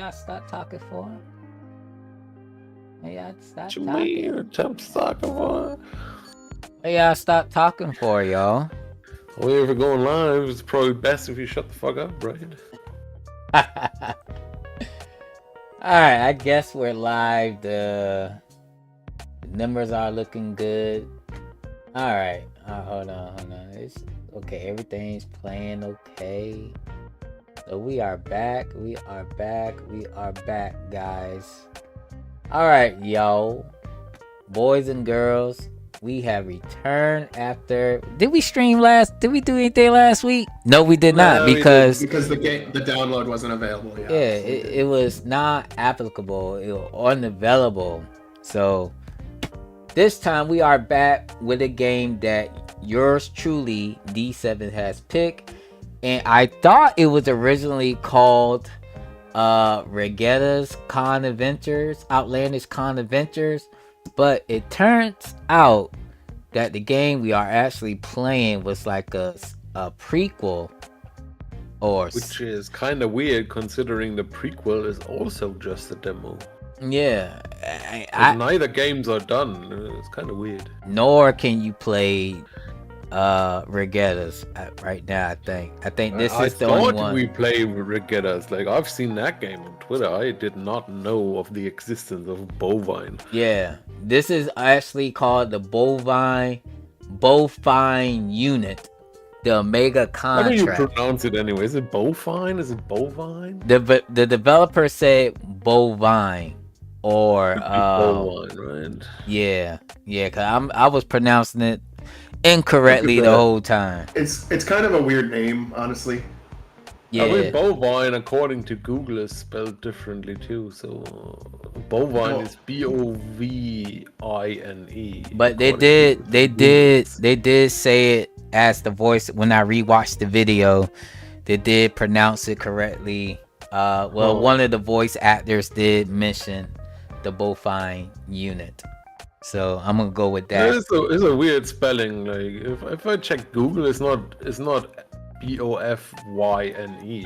y'all start talking for him? Hey, y'all stop What you talking. mean? Stop talking for? Hey, y'all stop talking for y'all. We ever going live? It's probably best if you shut the fuck up, Brian. Alright, I guess we're live. The numbers are looking good. Alright, hold on. It's okay, everything's playing okay. So we are back, guys. Alright, yo. Boys and girls, we have returned after... Did we do anything last week? No, we did not, because the download wasn't available. Yeah, it was not applicable. It was unavailable. So this time we are back with a game that yours truly, D7, has picked. And I thought it was originally called Regatta's Con Adventures, Outlandish Con Adventures. But it turns out that the game we are actually playing was like a prequel. Which is kind of weird considering the prequel is also just a demo. Yeah. Neither games are done. It's kind of weird. Nor can you play regattas right now. I think this is the only I thought one. we play regattas. Like, I've seen that game on Twitter. I did not know of the existence of Bofyne. Yeah, this is actually called the Bofyne Unit, the Omega How do you contract. pronounce it anyway? Is it Bofyne? Is it Bovine? The developer said Bovine or Bovine, right? yeah, cause I was pronouncing it incorrectly the whole time. It's kind of a weird name, honestly. Yeah, I mean, bovine, according to Google, is spelled differently too. So bovine is Bovine. But they did say it as the voice when I rewatched the video. They did pronounce it correctly. One of the voice actors did mention the Bofyne Unit, so I'm gonna go with that. It's a weird spelling. Like if I check Google, it's not Bofyne.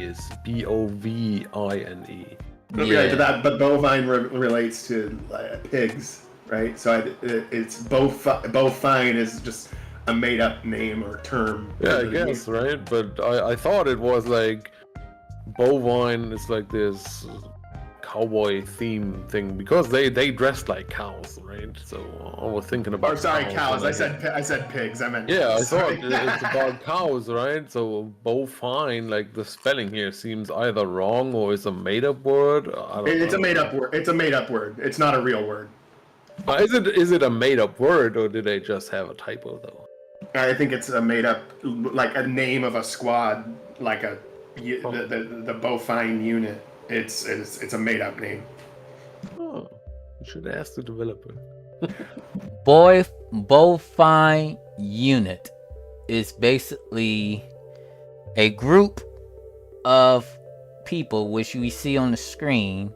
It's Bovine. Yeah, but bovine relates to pigs, right? So it's bofine is just a made-up name or term. Yeah, I guess, right? But I thought it was like bovine is like this cowboy theme thing because they dress like cows, right? So I was thinking about. Oh, sorry, cows. I said pigs. I meant. Yeah, I sorry. thought it's about cows, right? So bovine, like the spelling here seems either wrong or it's a made-up word. It's a made-up word. It's a made-up word. It's not a real word. Is it a made-up word or did they just have a typo though? I think it's a made-up, like a name of a squad, like the Bofyne Unit. It's a made-up name. Oh, you should ask the developer. Bofyne Unit is basically a group of people, which we see on the screen,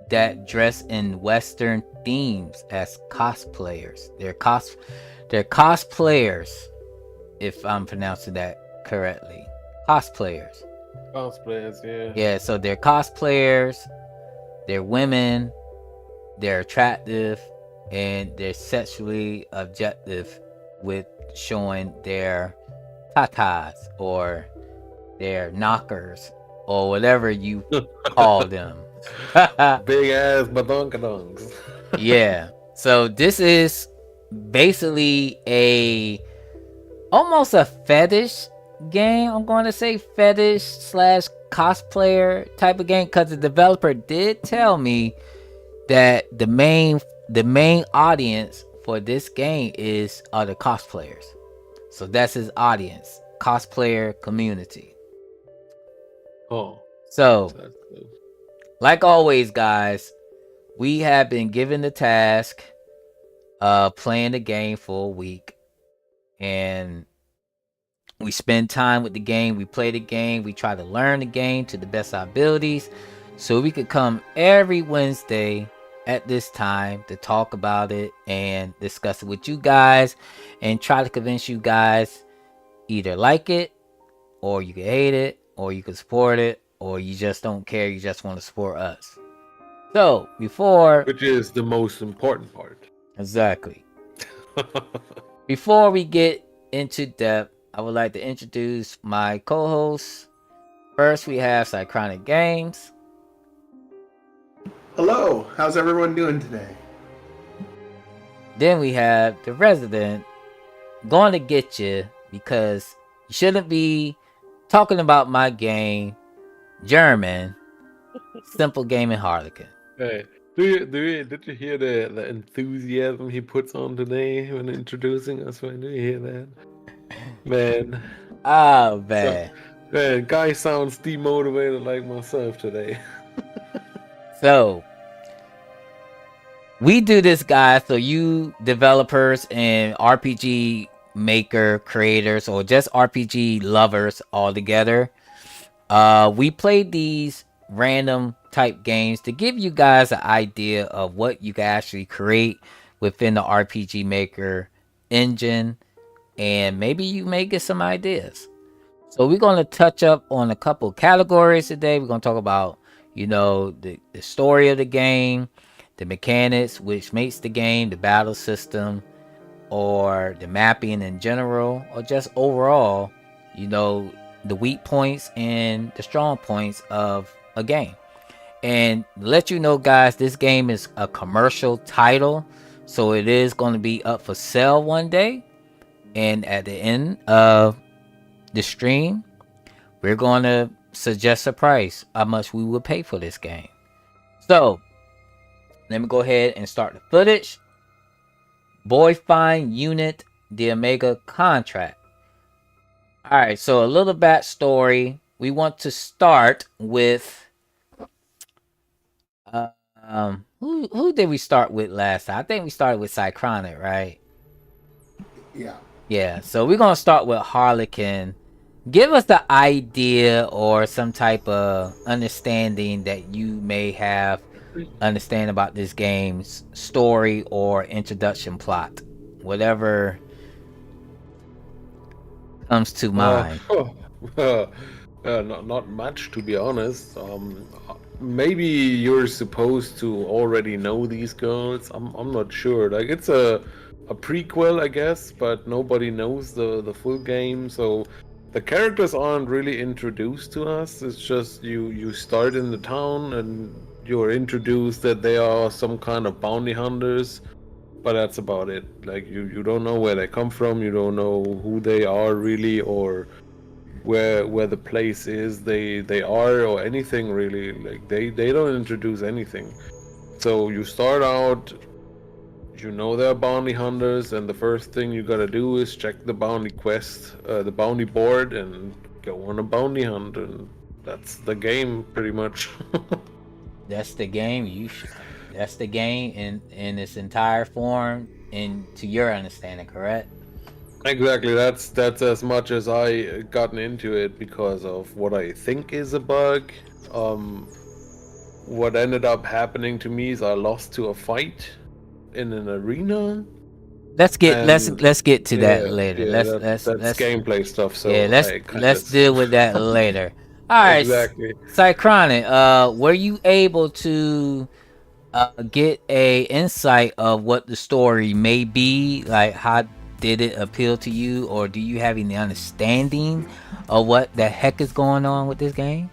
that dress in Western themes as cosplayers. They're cosplayers, if I'm pronouncing that correctly. Cosplayers. Cosplayers, yeah. Yeah, so they're cosplayers, they're women, they're attractive, and they're sexually objective with showing their tatas or their knockers or whatever you call them. Big ass badonkadongs. Yeah. So this is basically almost a fetish game. I'm going to say fetish / cosplayer type of game because the developer did tell me that the main audience for this game are the cosplayers. So that's his audience, cosplayer community. Oh. So, like always, guys, we have been given the task of playing the game for a week, and we spend time with the game. We play the game. We try to learn the game to the best of our abilities, so we could come every Wednesday at this time to talk about it and discuss it with you guys, and try to convince you guys either like it, or you can hate it, or you can support it, or you just don't care. You just want to support us. So which is the most important part. Exactly. Before we get into depth, I would like to introduce my co-hosts. First, we have Cychronic Games. Hello, how's everyone doing today? Then we have the resident going to get you because you shouldn't be talking about my game, German, Simple Gaming Harlequin. Hey, did you hear the enthusiasm he puts on today when introducing us? Did you hear that? Man. Oh, man. Man, guy sounds demotivated like myself today. So, we do this, guys, so you developers and RPG maker creators or just RPG lovers all together, we play these random type games to give you guys an idea of what you can actually create within the RPG maker engine, and maybe you may get some ideas. So we're going to touch up on a couple categories today. We're going to talk about, the story of the game, the mechanics which makes the game, the battle system, or the mapping in general, or just overall, you know, the weak points and the strong points of a game. And let you know, guys, this game is a commercial title, so it is going to be up for sale one day. And at the end of the stream, we're going to suggest a price, how much we would pay for this game. So let me go ahead and start the footage. Bofyne Unit, the Omega contract. All right, so a little backstory. We want to start with who did we start with last time? I think we started with Cychronic, right? Yeah, so we're gonna start with Harlequin. Give us the idea or some type of understanding that you may have understand about this game's story or introduction plot, whatever comes to mind. Not much, to be honest. Maybe you're supposed to already know these girls. I'm not sure. Like, it's a prequel, I guess, but nobody knows the full game, so the characters aren't really introduced to us. It's just you start in the town and you're introduced that they are some kind of bounty hunters, but that's about it. Like, you don't know where they come from, you don't know who they are really, or where the place is they are, or anything really. Like, they don't introduce anything. So you start out, you know they're bounty hunters, and the first thing you gotta do is check the bounty quest, the bounty board, and go on a bounty hunt, and that's the game pretty much. That's the game. That's the game in its entire form, and to your understanding, correct? Exactly. That's as much as I gotten into it because of what I think is a bug. What ended up happening to me is I lost to a fight in an arena. Let's get to that later. Yeah, Let's gameplay stuff. So yeah, let's deal with that later. All right, exactly. Cychronic, were you able to get a insight of what the story may be? Like, how did it appeal to you, or do you have any understanding of what the heck is going on with this game?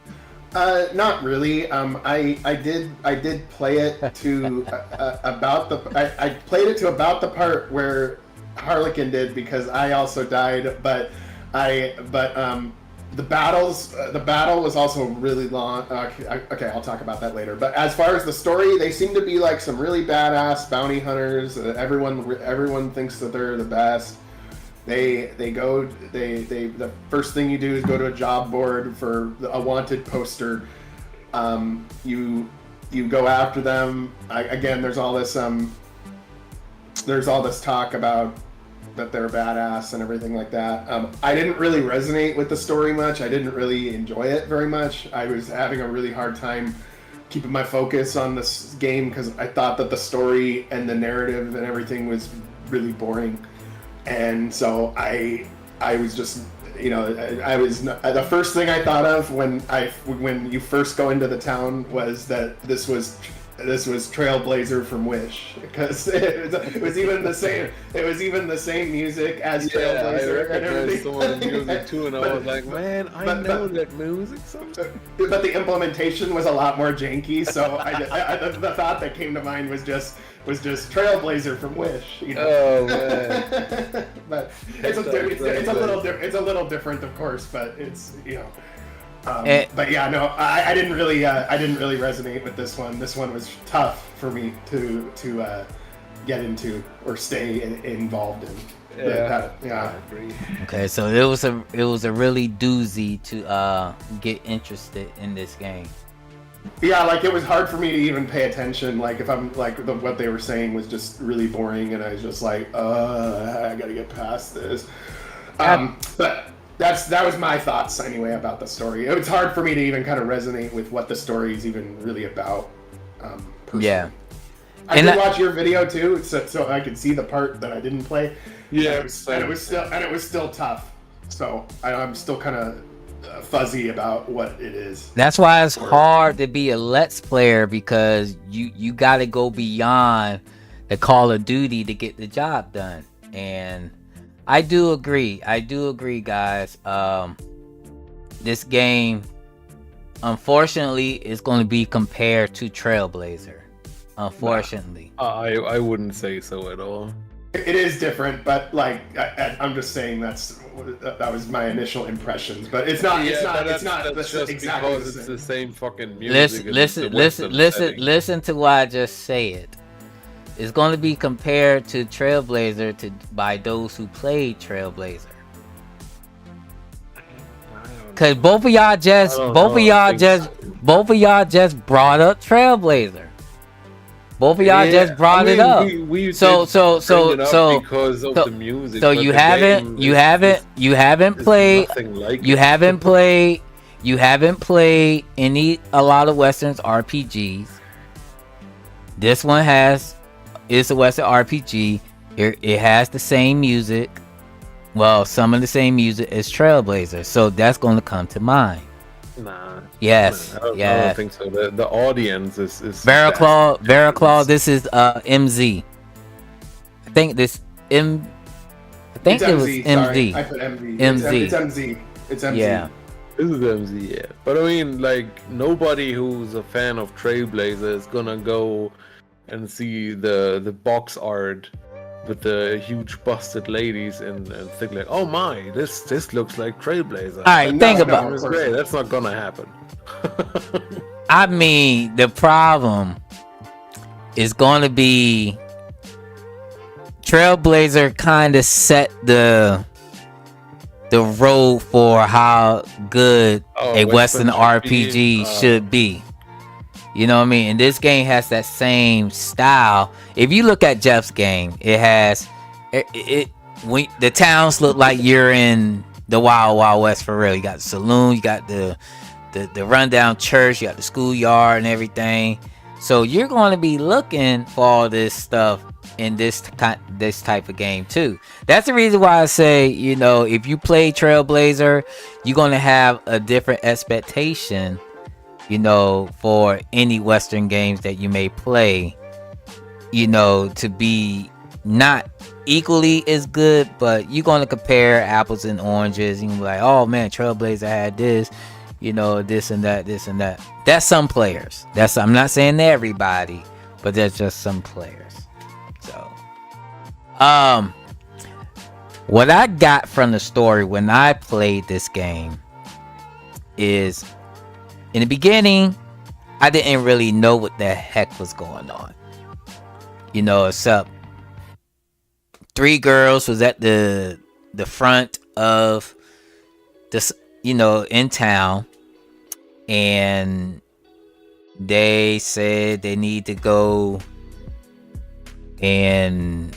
Not really. I did play it to I played it to about the part where Harlequin did, because I also died. But the battle was also really long. Okay, I'll talk about that later. But as far as the story, they seem to be like some really badass bounty hunters. Everyone thinks that they're the best. The first thing you do is go to a job board for a wanted poster. You go after them. Again, there's all this talk about that they're badass and everything like that. I didn't really resonate with the story much. I didn't really enjoy it very much. I was having a really hard time keeping my focus on this game because I thought that the story and the narrative and everything was really boring. And so I was just, the first thing I thought of when you first go into the town was that this was Trailblazer from Wish, because it was even the same music as Trailblazer and everything. Some of the music too, and I was like, man, I know that music. But the implementation was a lot more janky, so the thought that came to mind was just Trailblazer from Wish. Oh man! But it's a little different, of course. But it's but yeah, no, I didn't really resonate with this one. This one was tough for me to get into or stay involved in. Yeah, I agree. Okay, so it was a really doozy to get interested in this game. Yeah, like it was hard for me to even pay attention. Like if I'm like what they were saying was just really boring, and I was just like, I gotta get past this. But that was my thoughts anyway about the story. It was hard for me to even kind of resonate with what the story is even really about. Personally. Yeah, I did watch your video too, so I could see the part that I didn't play. Yeah, and it was still tough. So I'm still kind of fuzzy about what it is. That's why it's hard to be a Let's Player, because you got to go beyond the Call of Duty to get the job done. And I do agree, guys. This game, unfortunately, is going to be compared to Trailblazer. Unfortunately. I wouldn't say so at all. It is different, but like I'm just saying that was my initial impressions. But it's not. Yeah, it's not. but It's not that's the, just exactly because the it's same. the same fucking music. Listen to what I just said. It's going to be compared to Trailblazer by those who played Trailblazer. Cause both of y'all just brought up Trailblazer. Both of y'all just brought it up. So because of the music. So you haven't played a lot of Westerns RPGs. This one is a Western RPG. It has the same music. Well, some of the same music as Trailblazer, so that's going to come to mind. Nah. Yes. I don't think so. The audience is Veraclaw. This is MZ. I think this M. I think it was MZ. MZ. Sorry, I put MZ. MZ. It's MZ. It's MZ. Yeah. This is MZ, yeah. But I mean, like, nobody who's a fan of Trailblazer is gonna go and see the box art with the huge busted ladies and think like, oh my, this looks like Trailblazer. All right, think about it. Great. That's not gonna happen. I mean, the problem is going to be Trailblazer kind of set the road for how good a Western RPG should be. You know what I mean? And this game has that same style. If you look at Jeff's game, it has the towns look like you're in the Wild Wild West for real. You got the saloon, you got the rundown church, you got the schoolyard and everything. So you're going to be looking for all this stuff in this type of game too. That's the reason why I say, you know, if you play Trailblazer, you're going to have a different expectation, you know, for any Western games that you may play, you know, to be not equally as good, but you're going to compare apples and oranges. You can be like, oh man, Trailblazer had this, you know, this and that. That's some players. I'm not saying everybody, but that's just some players. So, what I got from the story when I played this game is, in the beginning, I didn't really know what the heck was going on. You know, except 3 girls was at the front of this, you know, in town, and they said they need to go and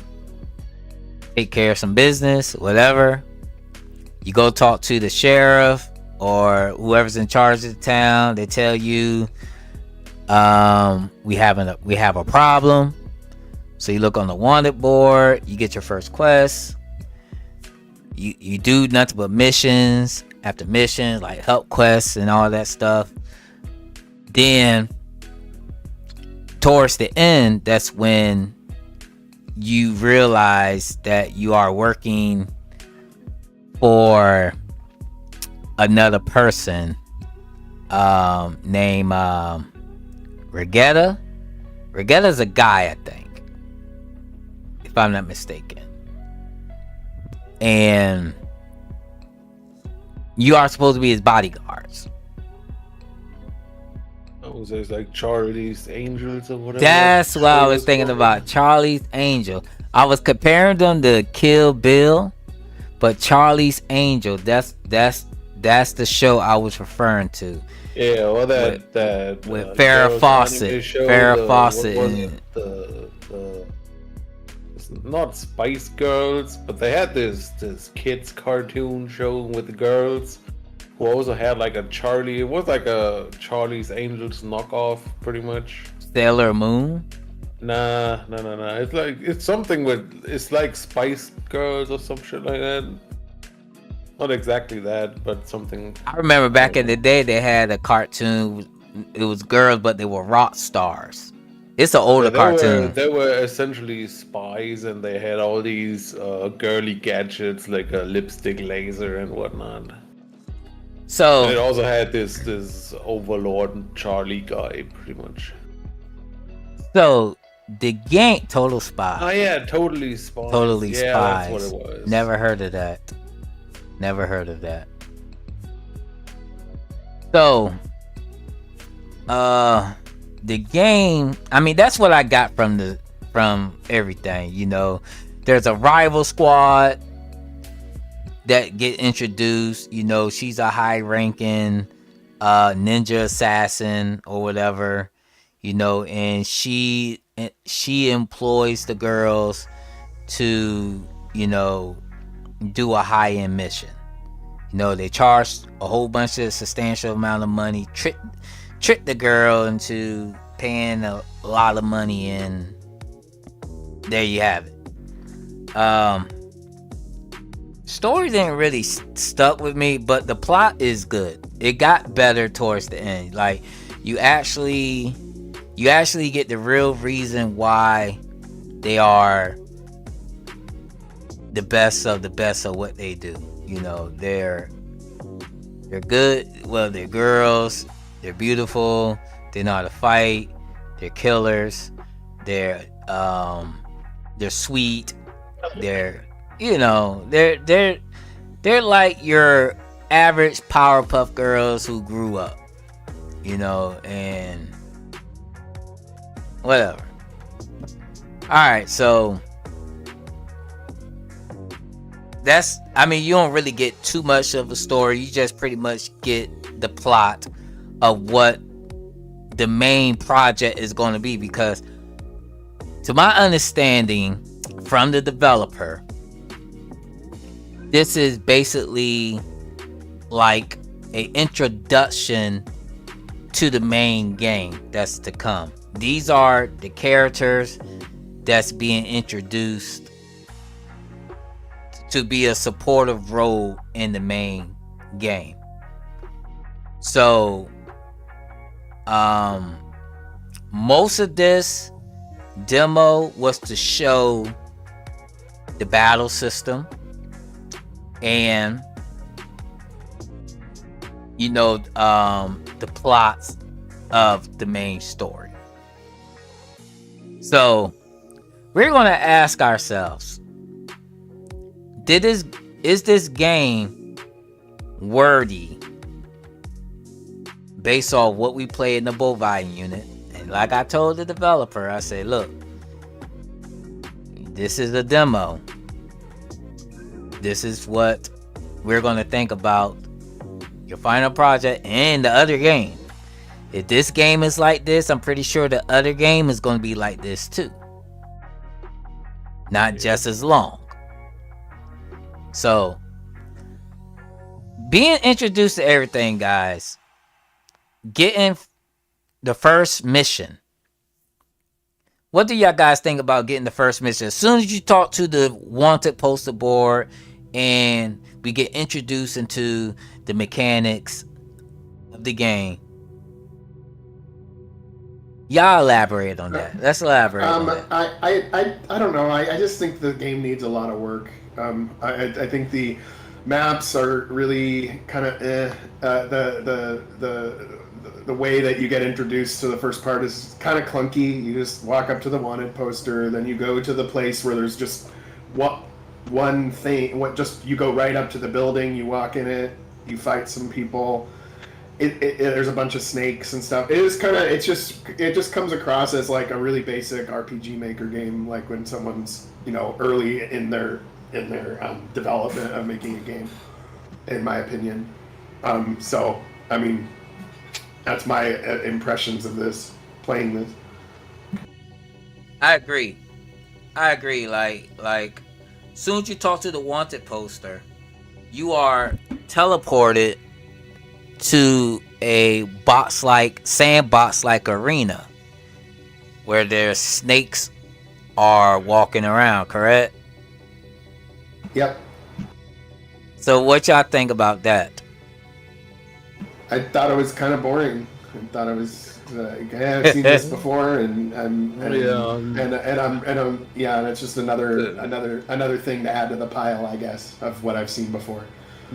take care of some business, whatever. You go talk to the sheriff or whoever's in charge of the town. They tell you, we have a problem. So you look on the wanted board, you get your first quest. You do nothing but missions after missions, like help quests and all that stuff. Then towards the end, that's when you realize that you are working for another person named Regetta. Regetta's a guy, I think, if I'm not mistaken. And you are supposed to be his bodyguards. Oh, so it's like Charlie's Angels or whatever. That's what I was thinking about. Charlie's Angel. I was comparing them to Kill Bill, but Charlie's Angel, that's the show I was referring to. Yeah, well, that with Farrah Fawcett. Farrah Fawcett. Not Spice Girls, but they had this kids cartoon show with the girls who also had like a Charlie. It was like a Charlie's Angels knockoff, pretty much. Sailor Moon. Nah. It's something with, it's like Spice Girls or some shit like that. Not exactly that, but something. I remember back in the day they had a cartoon. It was girls, but they were rock stars. It's an older Yeah, cartoon. they were essentially spies, and they had all these girly gadgets like a lipstick laser and whatnot. And So it also had this overlord Charlie guy, pretty much. so the game Total Oh Spy. yeah, totally spies. Totally Yeah, that's what it Spies. was. Never heard of that. Never heard of that. So the game, I mean, that's what I got from everything, you know. There's a rival squad that get introduced, you know. She's a high ranking ninja assassin or whatever, you know, and she employs the girls to, you know, do a high end mission. You know, they charge a whole bunch of substantial amount of money, trick the girl into paying a lot of money, and there you have it. Story didn't really stuck with me, but the plot is good. It got better towards the end. Like, you actually get the real reason why they are the best of what they do. You know, they're good. Well, they're girls. They're beautiful. They know how to fight. They're killers. They're sweet. They're, you know, they're like your average Powerpuff Girls who grew up, you know, and whatever. All right, so that's, I mean, you don't really get too much of a story. You just pretty much get the plot of what the main project is going to be, because to my understanding from the developer, this is basically like an introduction to the main game that's to come. These are the characters that's being introduced to be a supportive role in the main game. So most of this demo was to show the battle system and, you know, the plots of the main story. So we're going to ask ourselves, is this game worthy based on what we play in the Bofyne Unit? And like I told the developer, I say, look, this is a demo. This is what we're going to think about your final project and the other game. If this game is like this, I'm pretty sure the other game is going to be like this too. Not just as long. So, being introduced to everything, guys. Getting the first mission. What do y'all guys think about getting the first mission? As soon as you talk to the wanted poster board and we get introduced into the mechanics of the game, y'all elaborate on that. Let's elaborate on that. I don't know. I just think the game needs a lot of work. I think the maps are really kind of the way that you get introduced to the first part is kind of clunky. You just walk up to the wanted poster, then you go to the place where there's just one thing. You go right up to the building, you walk in it, you fight some people. There's a bunch of snakes and stuff. It just comes across as like a really basic RPG Maker game, like when someone's, you know, early in their development of making a game, in my opinion. So I mean, that's my impressions of this, playing this. I agree. Like, soon as you talk to the wanted poster, you are teleported to a sandbox-like arena where their snakes are walking around, correct? Yep. So what y'all think about that? I thought it was kind of boring. I thought it was I've seen this before, and I'm it's just another thing to add to the pile, I guess, of what I've seen before.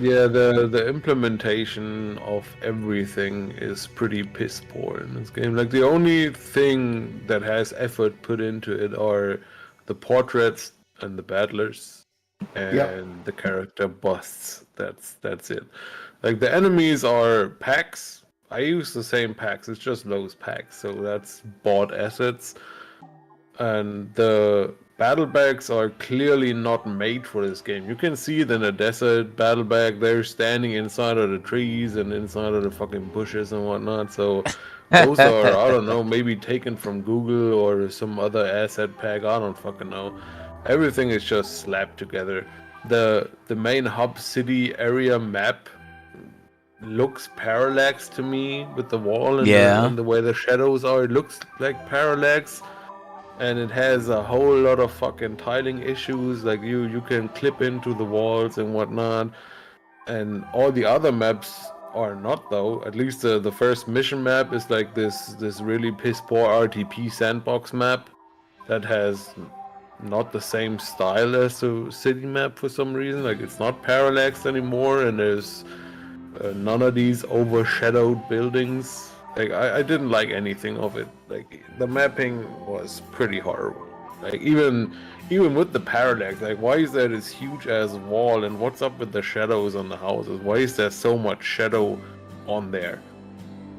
Yeah, the implementation of everything is pretty piss poor in this game. Like the only thing that has effort put into it are the portraits and the battlers and the character busts. That's it. Like the enemies are packs. I use the same packs. It's just those packs, so that's bought assets. And the battle bags are clearly not made for this game. You can see it in a desert battle bag. They're standing inside of the trees and inside of the fucking bushes and whatnot. So those are, I don't know, maybe taken from Google or some other asset pack. I don't fucking know. Everything is just slapped together. The main hub city area map looks parallax to me with the wall and the way the shadows are. It looks like parallax. And it has a whole lot of fucking tiling issues, like you can clip into the walls and whatnot. And all the other maps are not, though. At least the first mission map is like this really piss poor RTP sandbox map that has not the same style as the city map for some reason. Like it's not parallax anymore, and there's none of these overshadowed buildings. Like I didn't like anything of it. Like the mapping was pretty horrible. Like even with the parallax, like why is there this huge ass wall, and what's up with the shadows on the houses? Why is there so much shadow on there?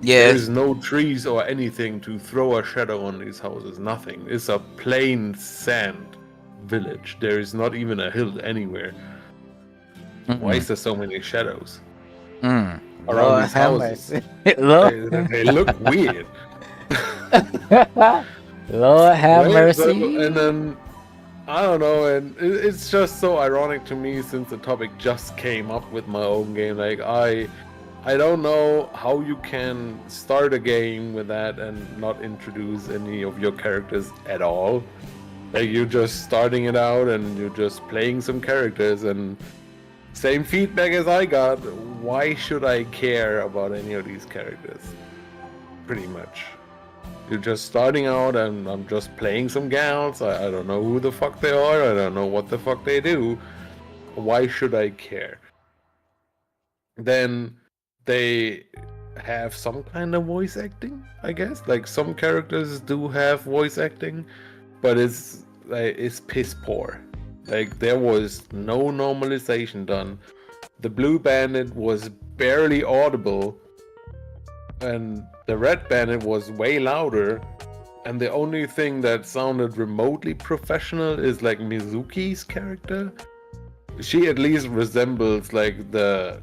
Yeah. There's no trees or anything to throw a shadow on these houses. Nothing. It's a plain sand village. There is not even a hill anywhere. Why is there so many shadows? Around these houses? They look weird. Lord have mercy. So, and then I don't know, and it's just so ironic to me since the topic just came up with my own game. Like I don't know how you can start a game with that and not introduce any of your characters at all. Like you're just starting it out and you're just playing some characters, and same feedback as I got. Why should I care about any of these characters? Pretty much. You're just starting out and I'm just playing some gals. I don't know who the fuck they are. I don't know what the fuck they do. Why should I care? Then they have some kind of voice acting, I guess. Like some characters do have voice acting, but it's piss poor. Like there was no normalization done. The Blue Bandit was barely audible, and the Red Bandit was way louder. And the only thing that sounded remotely professional is like Mizuki's character. She at least resembles like the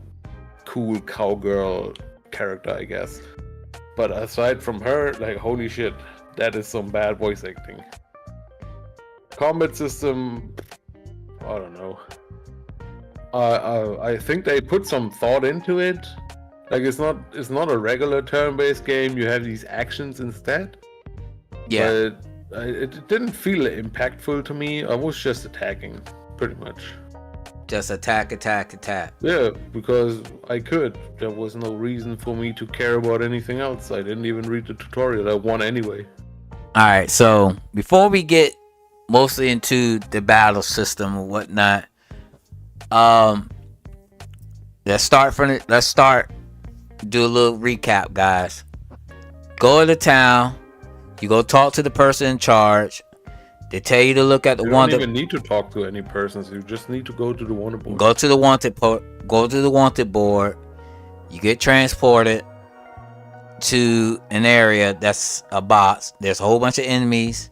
cool cowgirl character, I guess. But aside from her, like holy shit, that is some bad voice acting. Combat system, I don't know. I think they put some thought into it. Like it's not a regular turn-based game. You have these actions instead. Yeah. But it didn't feel impactful to me. I was just attacking, pretty much. Just attack. Yeah, because I could. There was no reason for me to care about anything else. I didn't even read the tutorial. I won anyway. Alright, so before we get mostly into the battle system and whatnot, let's start do a little recap, guys. Go to town, you go talk to the person in charge. They tell you to look at the wanted. You don't even need to talk to any persons. You just need to go to the wanted board. Go to the wanted board. You get transported to an area that's a box. There's a whole bunch of enemies.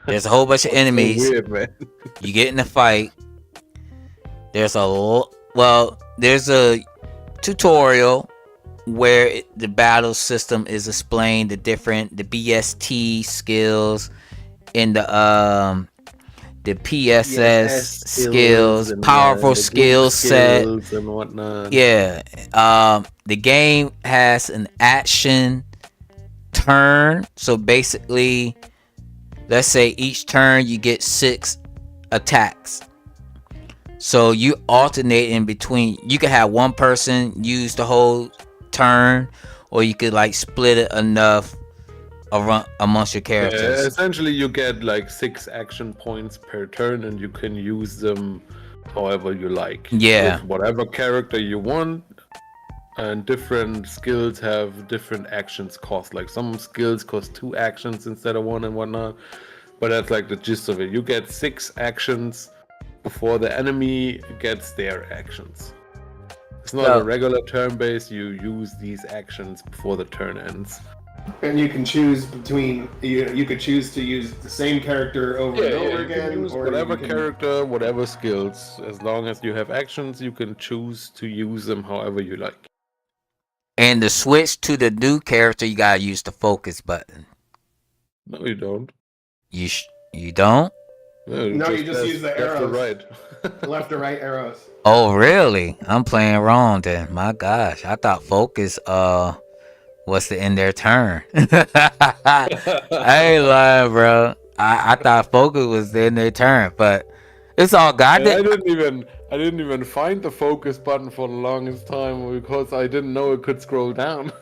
There's so weird, man. You get in a fight. There's a tutorial where the battle system is explained, the BST skills in the PSS skills, powerful skill set and whatnot. Yeah. The game has an action turn. So basically, let's say each turn you get 6 attacks. So you alternate in between. You can have one person use the whole turn, or you could like split it enough amongst your Yeah, characters. essentially, you get like 6 action points per turn, and you can use them however you like. Yeah. With whatever character you want, and different skills have different actions cost. Like some skills cost 2 actions instead of 1 and whatnot. But that's like the gist of it. You get 6 actions before the enemy gets their actions. It's not a regular turn base. You use these actions before the turn ends. And you can choose between you could choose to use the same character over and over again, use or whatever character, whatever skills. As long as you have actions, you can choose to use them however you like. And to switch to the new character, you gotta use the focus button. No, you don't. You don't? No, you just use the arrows. Left or right. Left or right arrows. Oh, really? I'm playing wrong then. My gosh, I thought focus was to end their turn. I ain't lying, bro. I thought focus was to end their turn, but it's all good. I didn't even find the focus button for the longest time because I didn't know it could scroll down.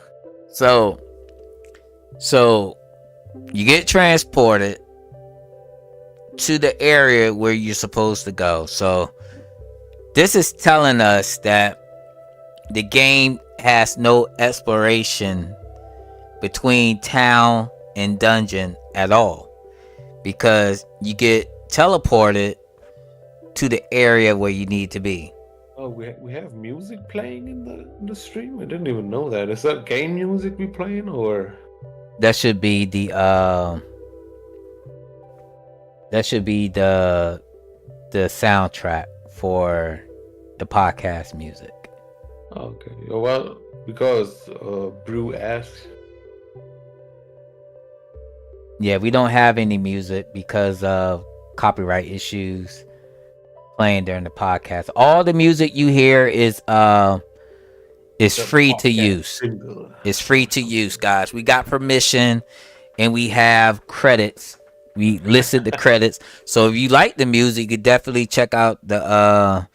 So you get transported to the area where you're supposed to go. So this is telling us that the game has no exploration between town and dungeon at all, because you get teleported to the area where you need to be. Oh, we have music playing in the stream? I didn't even know that. Is that game music we playing, or That should be the soundtrack for the podcast music. okay? Well, because Brew asked. Yeah, we don't have any music because of copyright issues playing during the podcast. All the music you hear is free to use. It's free to use, guys. We got permission and we have credits. We listed the credits. So if you like the music, you could definitely check out the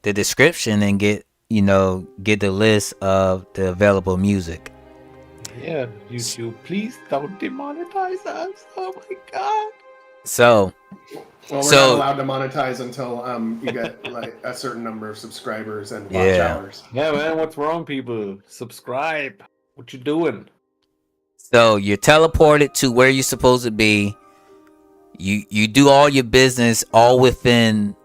description and get the list of the available music. Yeah, YouTube, please don't demonetize us. Oh my god. So Well, we're not allowed to monetize until you get like a certain number of subscribers and watch hours. Yeah, man, what's wrong, people? Subscribe. What you doing? So you're teleported to where you're supposed to be. You do all your business all within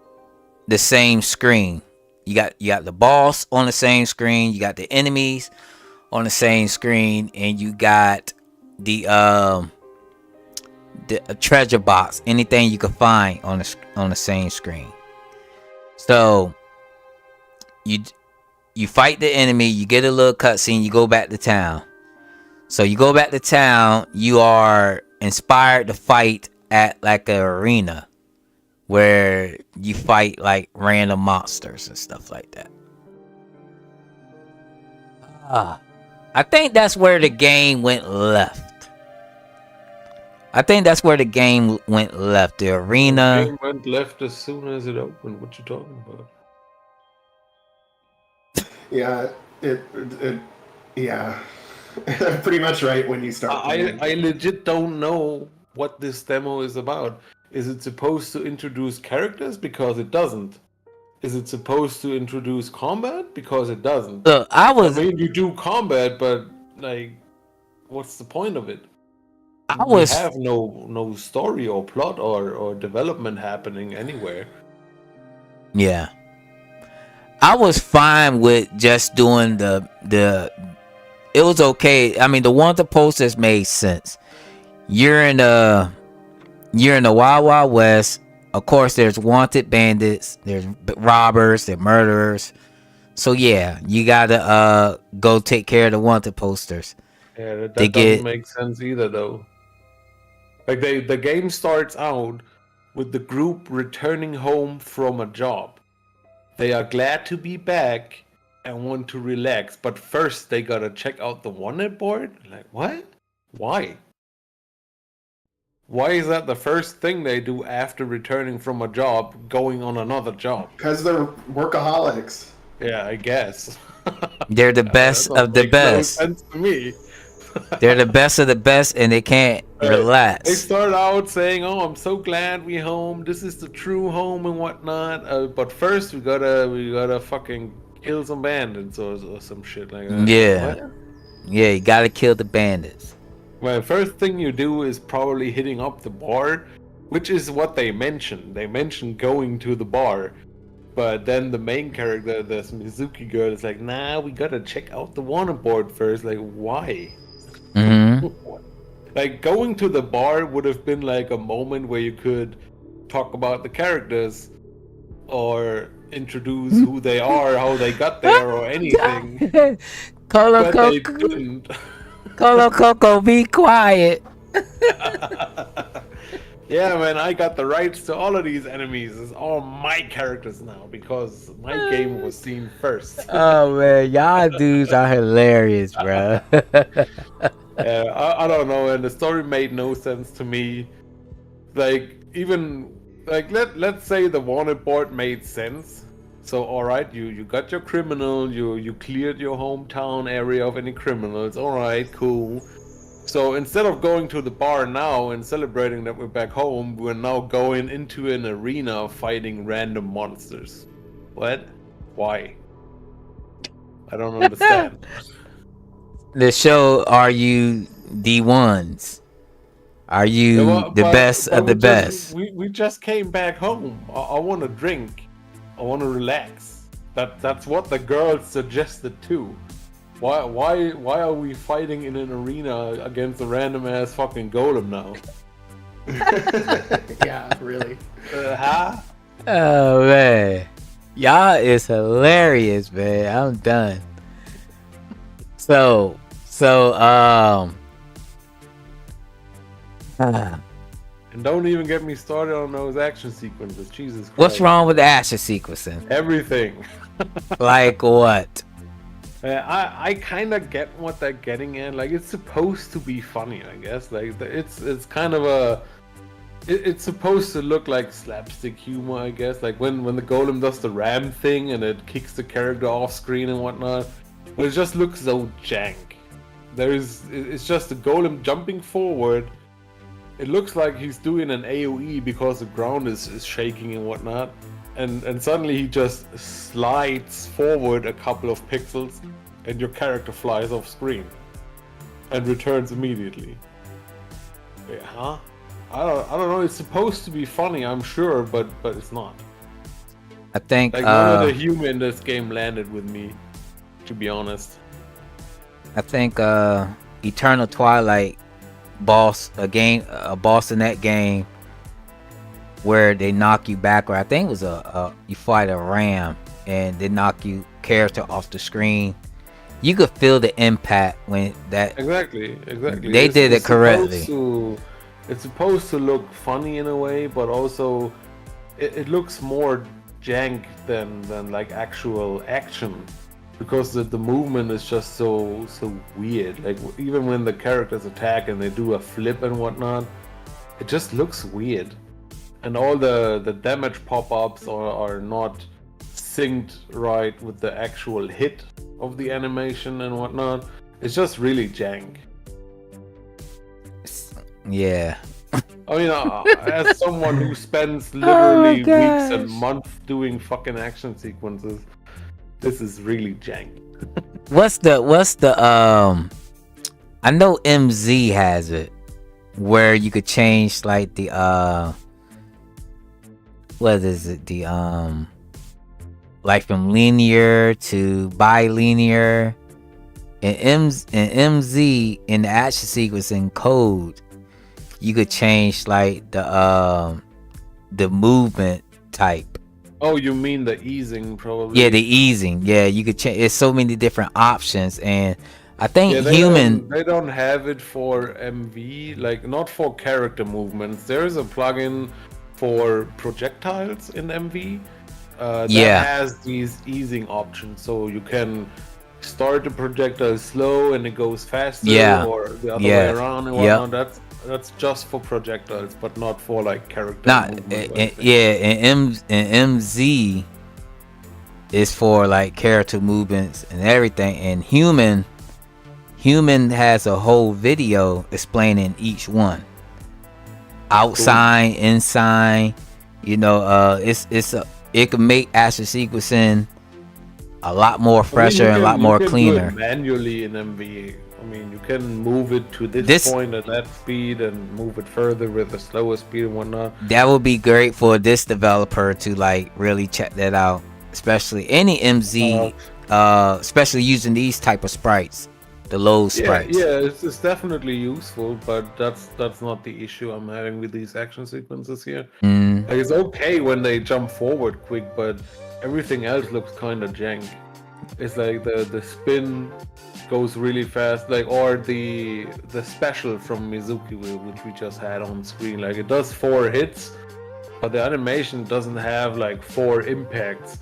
the same screen. You got the boss on the same screen. You got the enemies on the same screen, and you got the treasure box. Anything you can find on the same screen. So you fight the enemy. You get a little cutscene. You go back to town. So you go back to town. You are inspired to fight at like an arena where you fight like random monsters and stuff like that. I think that's where the game went left. The arena. The game went left as soon as it opened. What you talking about? Yeah, yeah. Pretty much right when you start playing. I legit don't know what this demo is about. Is it supposed to introduce characters? Because it doesn't. Is it supposed to introduce combat? Because it doesn't. Look, I mean, you do combat, but like, what's the point of it? We have no story or plot or development happening anywhere. Yeah. I was fine with just doing it was okay. I mean, the wanted posters made sense. You're in the Wild Wild West. Of course, there's wanted bandits, there's robbers, there's murderers. So yeah, you gotta go take care of the wanted posters. Yeah, that doesn't make sense either, though. Like the game starts out with the group returning home from a job. They are glad to be back and want to relax, but first they gotta check out the wanted board. Like, what? Why? Why is that the first thing they do after returning from a job, going on another job? Because they're workaholics. Yeah, I guess. They're the That best don't of the make no best. sense to me. They're the best of the best, and they can't Right. They relax. start out saying, "Oh, I'm so glad we home. This is the true home and whatnot." But first, we gotta fucking kill some bandits or some shit like that. Yeah, What? yeah, you gotta kill the bandits. Well, first thing you do is probably hitting up the bar, which is what they mentioned. They mentioned going to the bar, but then the main character, the Mizuki girl, is like, "Nah, we gotta check out the wanted board first." Like, why? Mm-hmm. Like, going to the bar would have been like a moment where you could talk about the characters or introduce who they are, how they got there, or anything. Colo But they Coco, didn't. Colo Coco, be quiet. Yeah, man, I got the rights to all of these enemies. It's all my characters now because my game was seen first. Oh man, y'all dudes are hilarious, bro. Yeah, I don't know, and the story made no sense to me. Like, even like let's say the wanted board made sense. So alright, you got your criminal, you cleared your hometown area of any criminals, alright, cool. So instead of going to the bar now and celebrating that we're back home, we're now going into an arena fighting random monsters. What? Why? I don't understand. The show, are you the ones? Are you Yeah, well, the best of we the just- best? we just came back home. I want to drink. I want to relax. That's what the girls suggested too. Why are we fighting in an arena against a random ass fucking golem now? Yeah, really. Huh? Oh man, y'all is hilarious, man. I'm done. So And don't even get me started on those action sequences. Jesus Christ. what's wrong with the action sequencing? Everything. Like what? I kind of get what they're getting at. Like, it's supposed to be funny, I guess. Like, it's kind of a... It's supposed to look like slapstick humor, I guess. Like, when the golem does the ram thing and it kicks the character off screen and whatnot. But it just looks so jank. It's just the golem jumping forward. It looks like he's doing an AoE because the ground is shaking and whatnot. And suddenly he just slides forward a couple of pixels and your character flies off screen and returns immediately. Yeah, huh? I don't know, it's supposed to be funny, I'm sure, but it's not. I think Like, none of the humor in this game landed with me, to be honest. I think Eternal Twilight boss in that game where they knock you backward. I think it was you fight a ram and they knock you character off the screen. You could feel the impact when that Exactly. They did it correctly. It's supposed to look funny in a way, but also it looks more jank than like actual action, because the movement is just so weird. Like, even when the characters attack and they do a flip and whatnot, it just looks weird. And all the damage pop-ups are not synced right with the actual hit of the animation and whatnot. It's just really jank. yeah. I mean, as someone who spends literally weeks and gosh. months doing fucking action sequences, this is really jank. What's the I know MZ has it where you could change like the what is it, the like from linear to bilinear, and MZ in the action sequence in code you could change like the movement type. Oh, you mean the easing, probably? Yeah, the easing. Yeah, you could change. There's so many different options, and I think Yeah, they don't have it for MV, like not for character movements. There is a plugin for projectiles in MV that has these easing options, so you can start the projectile slow and it goes faster, or the other way around and whatnot. That's just for projectiles, but not for like character movement. In MZ is for like character movements and everything, and human has a whole video explaining each one, outside, inside. You know, it can make action sequencing a lot more fresher and a lot more cleaner. Do it manually in MV. I mean, you can move it to this point at that speed and move it further with a slower speed and whatnot. That would be great for this developer to like really check that out, especially any MZ, especially using these type of sprites, the low sprites. Yeah, it's definitely useful, but that's not the issue I'm having with these action sequences here. Like, it's okay when they jump forward quick, but everything else looks kind of jank. It's like the spin goes really fast, like, or the special from Mizuki, which we just had on screen. Like, it does 4 hits, but the animation doesn't have like 4 impacts.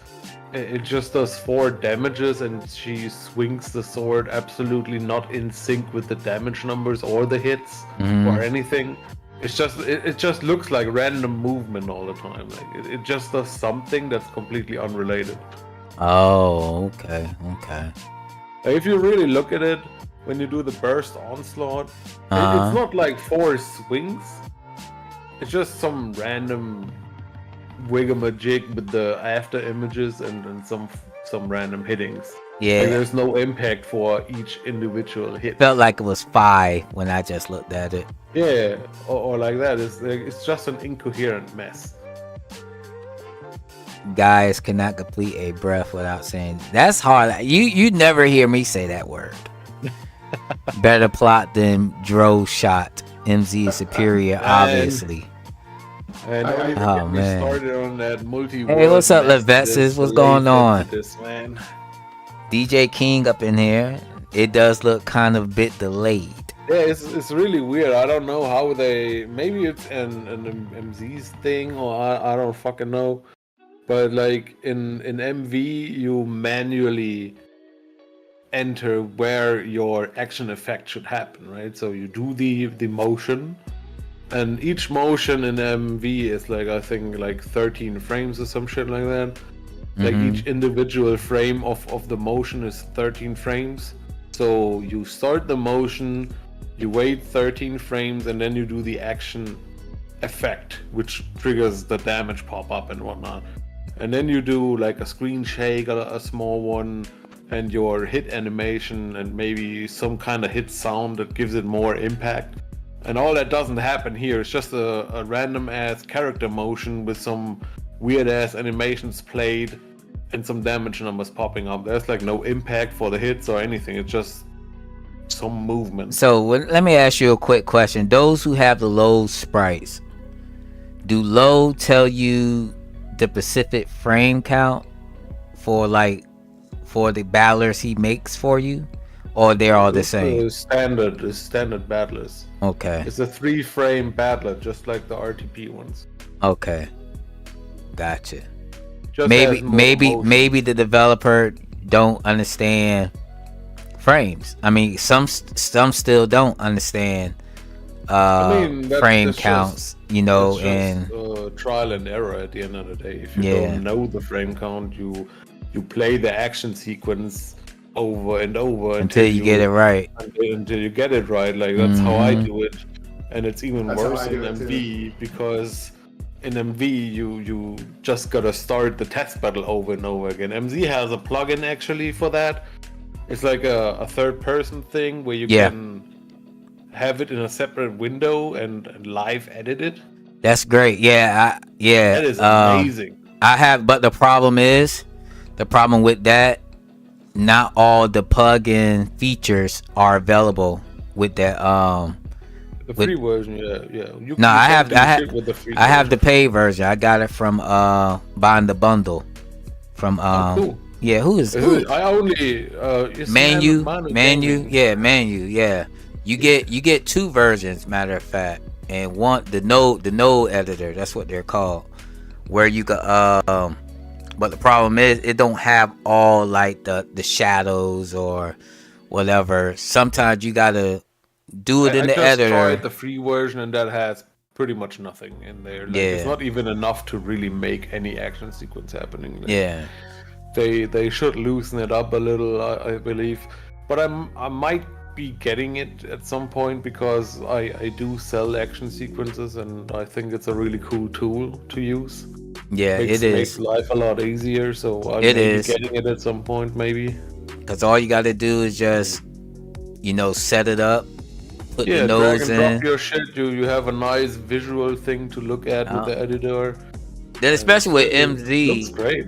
It just does 4 damages, and she swings the sword absolutely not in sync with the damage numbers or the hits or anything. It's just it just looks like random movement all the time. Like, it just does something that's completely unrelated. Oh, okay. If you really look at it, when you do the burst onslaught, it's not like 4 swings. It's just some random wiggamajig with the after images and some random hittings. Yeah. Like, there's no impact for each individual hit. Felt like it was 5 when I just looked at it. Yeah, or like that. It's just an incoherent mess. Guys cannot complete a breath without saying that's hard. You never hear me say that word. Better plot than Dro shot. MZ is superior, obviously. And oh man! Started on that hey, what's up, Levetsis? What's going on? This, man. DJ King up in here. It does look kind of a bit delayed. Yeah, it's really weird. I don't know how they. Maybe it's an MZ's thing, or I don't fucking know. But like in MV, you manually enter where your action effect should happen, right? So you do the motion, and each motion in MV is like, I think, like 13 frames or some shit like that. Like each individual frame of the motion is 13 frames. So you start the motion, you wait 13 frames, and then you do the action effect, which triggers the damage pop up and whatnot. And then you do like a screen shake, a small one, and your hit animation, and maybe some kind of hit sound that gives it more impact. And all that doesn't happen here. It's just a random ass character motion with some weird ass animations played and some damage numbers popping up. There's like no impact for the hits or anything. It's just some movement. So let me ask you a quick question. Those who have the low sprites, do low tell you the specific frame count for the battlers he makes for you, or they're all the same? Standard battlers. Okay. It's a 3-frame battler, just like the RTP ones. Okay. Gotcha. Just maybe the developer don't understand frames. I mean, some still don't understand frame counts, you know, and trial and error at the end of the day. If you don't know the frame count, you play the action sequence over and over until you get it right. Until you get it right. Like, that's how I do it. And it's even worse in MV, because in MV you just gotta start the test battle over and over again. MZ has a plugin actually for that. It's like a third person thing where you can have it in a separate window and live edit it. That's great. Yeah. That is amazing. I have, but the problem with that, not all the plugin features are available with that. The free version, yeah. I have the paid version. I got it from buying the bundle from cool. Yeah, who is I only Manu, yeah. You get 2 versions, matter of fact, and one the node editor, that's what they're called, where you can but the problem is it don't have all like the shadows or whatever. Sometimes you gotta do it in the editor. I tried the free version, and that has pretty much nothing in there. Like, it's not even enough to really make any action sequence happening there. Yeah. they should loosen it up a little, I believe. But I might be getting it at some point because I do sell action sequences, and I think it's a really cool tool to use. Yeah, Makes it is. life a lot easier. So I It may be is. getting it at some point, maybe. Because all you got to do is just, set it up, put the Yeah, drag nose and drop in. your shit. You have a nice visual thing to look at with the editor. Then especially with It looks MZ, great.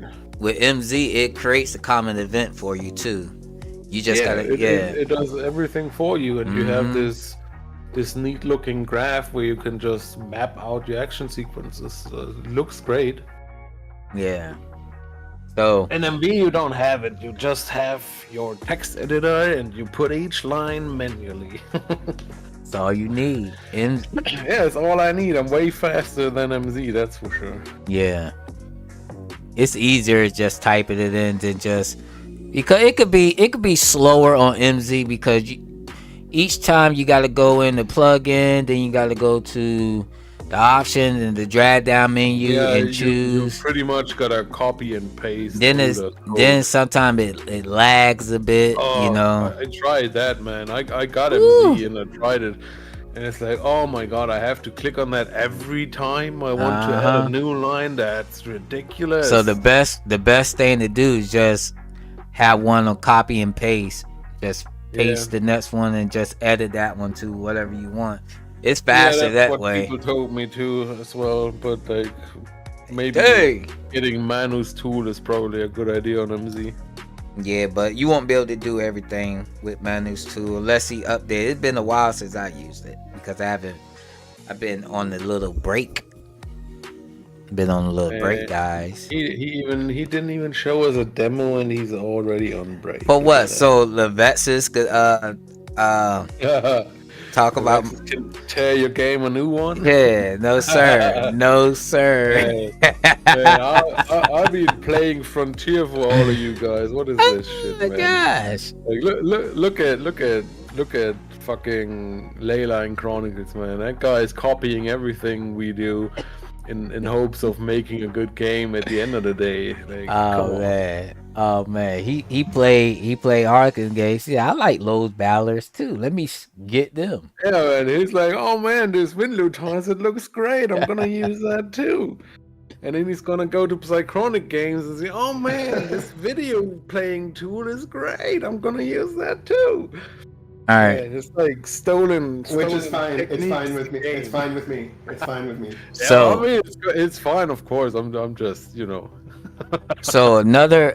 it creates a common event for you too. You just Yeah, gotta, it does everything for you, and you have Mhm. this neat looking graph where you can just map out your action sequences. It looks great. yeah. So In MV you don't have it. You just have your text editor, and you put each line manually. that's all you need. And Yeah, it's all I need. I'm way faster than MZ, that's for sure. yeah, it's easier just typing it in than just because it could be slower on MZ because each time you got to go in the plug-in, then you got to go to the options and the drag down menu Yeah, and you choose. pretty much gotta copy and paste Then through it's the then code. sometimes it lags a bit, Oh, I tried that, man. I got Woo. MZ and I tried it, and it's like, oh my god, I have to click on that every time I want to add a Uh-huh. new line. That's ridiculous. So the best thing to do is just have one on copy and paste. Just paste the next one and just edit that one to whatever you want. It's Yeah, faster that's that what way. people told me too as well. But like, maybe Hey. getting Manu's tool is probably a good idea on MZ. Yeah, but you won't be able to do everything with Manu's tool unless he updated. It's been a while since I used it because I've been on a little break. Been on a little break, guys. He didn't even show us a demo, and he's already on break. For Look what? at So the Vetsis could that. talk about. Can tear your game a new one. Yeah, no sir, no sir. Man, I've been playing Frontier for all of you guys. What is this shit, Oh my man? gosh. Like, look at fucking Leyline Chronicles, man. That guy is copying everything we do in hopes of making a good game at the end of the day. Like, come on. Man. Oh man, he play Arkham games. Yeah, I like those battlers too. Let me get them. Yeah, man. He's like, oh man, this Windloop toss, it looks great. I'm gonna use that too. And then he's gonna go to Psychronic games and say, oh man, this video playing tool is great. I'm gonna use that too. All right. Man, it's like stolen Which is fine. It's techniques fine with me. game. It's fine with me. It's fine with me. Yeah, So I mean, it's fine, of course. I'm just, so another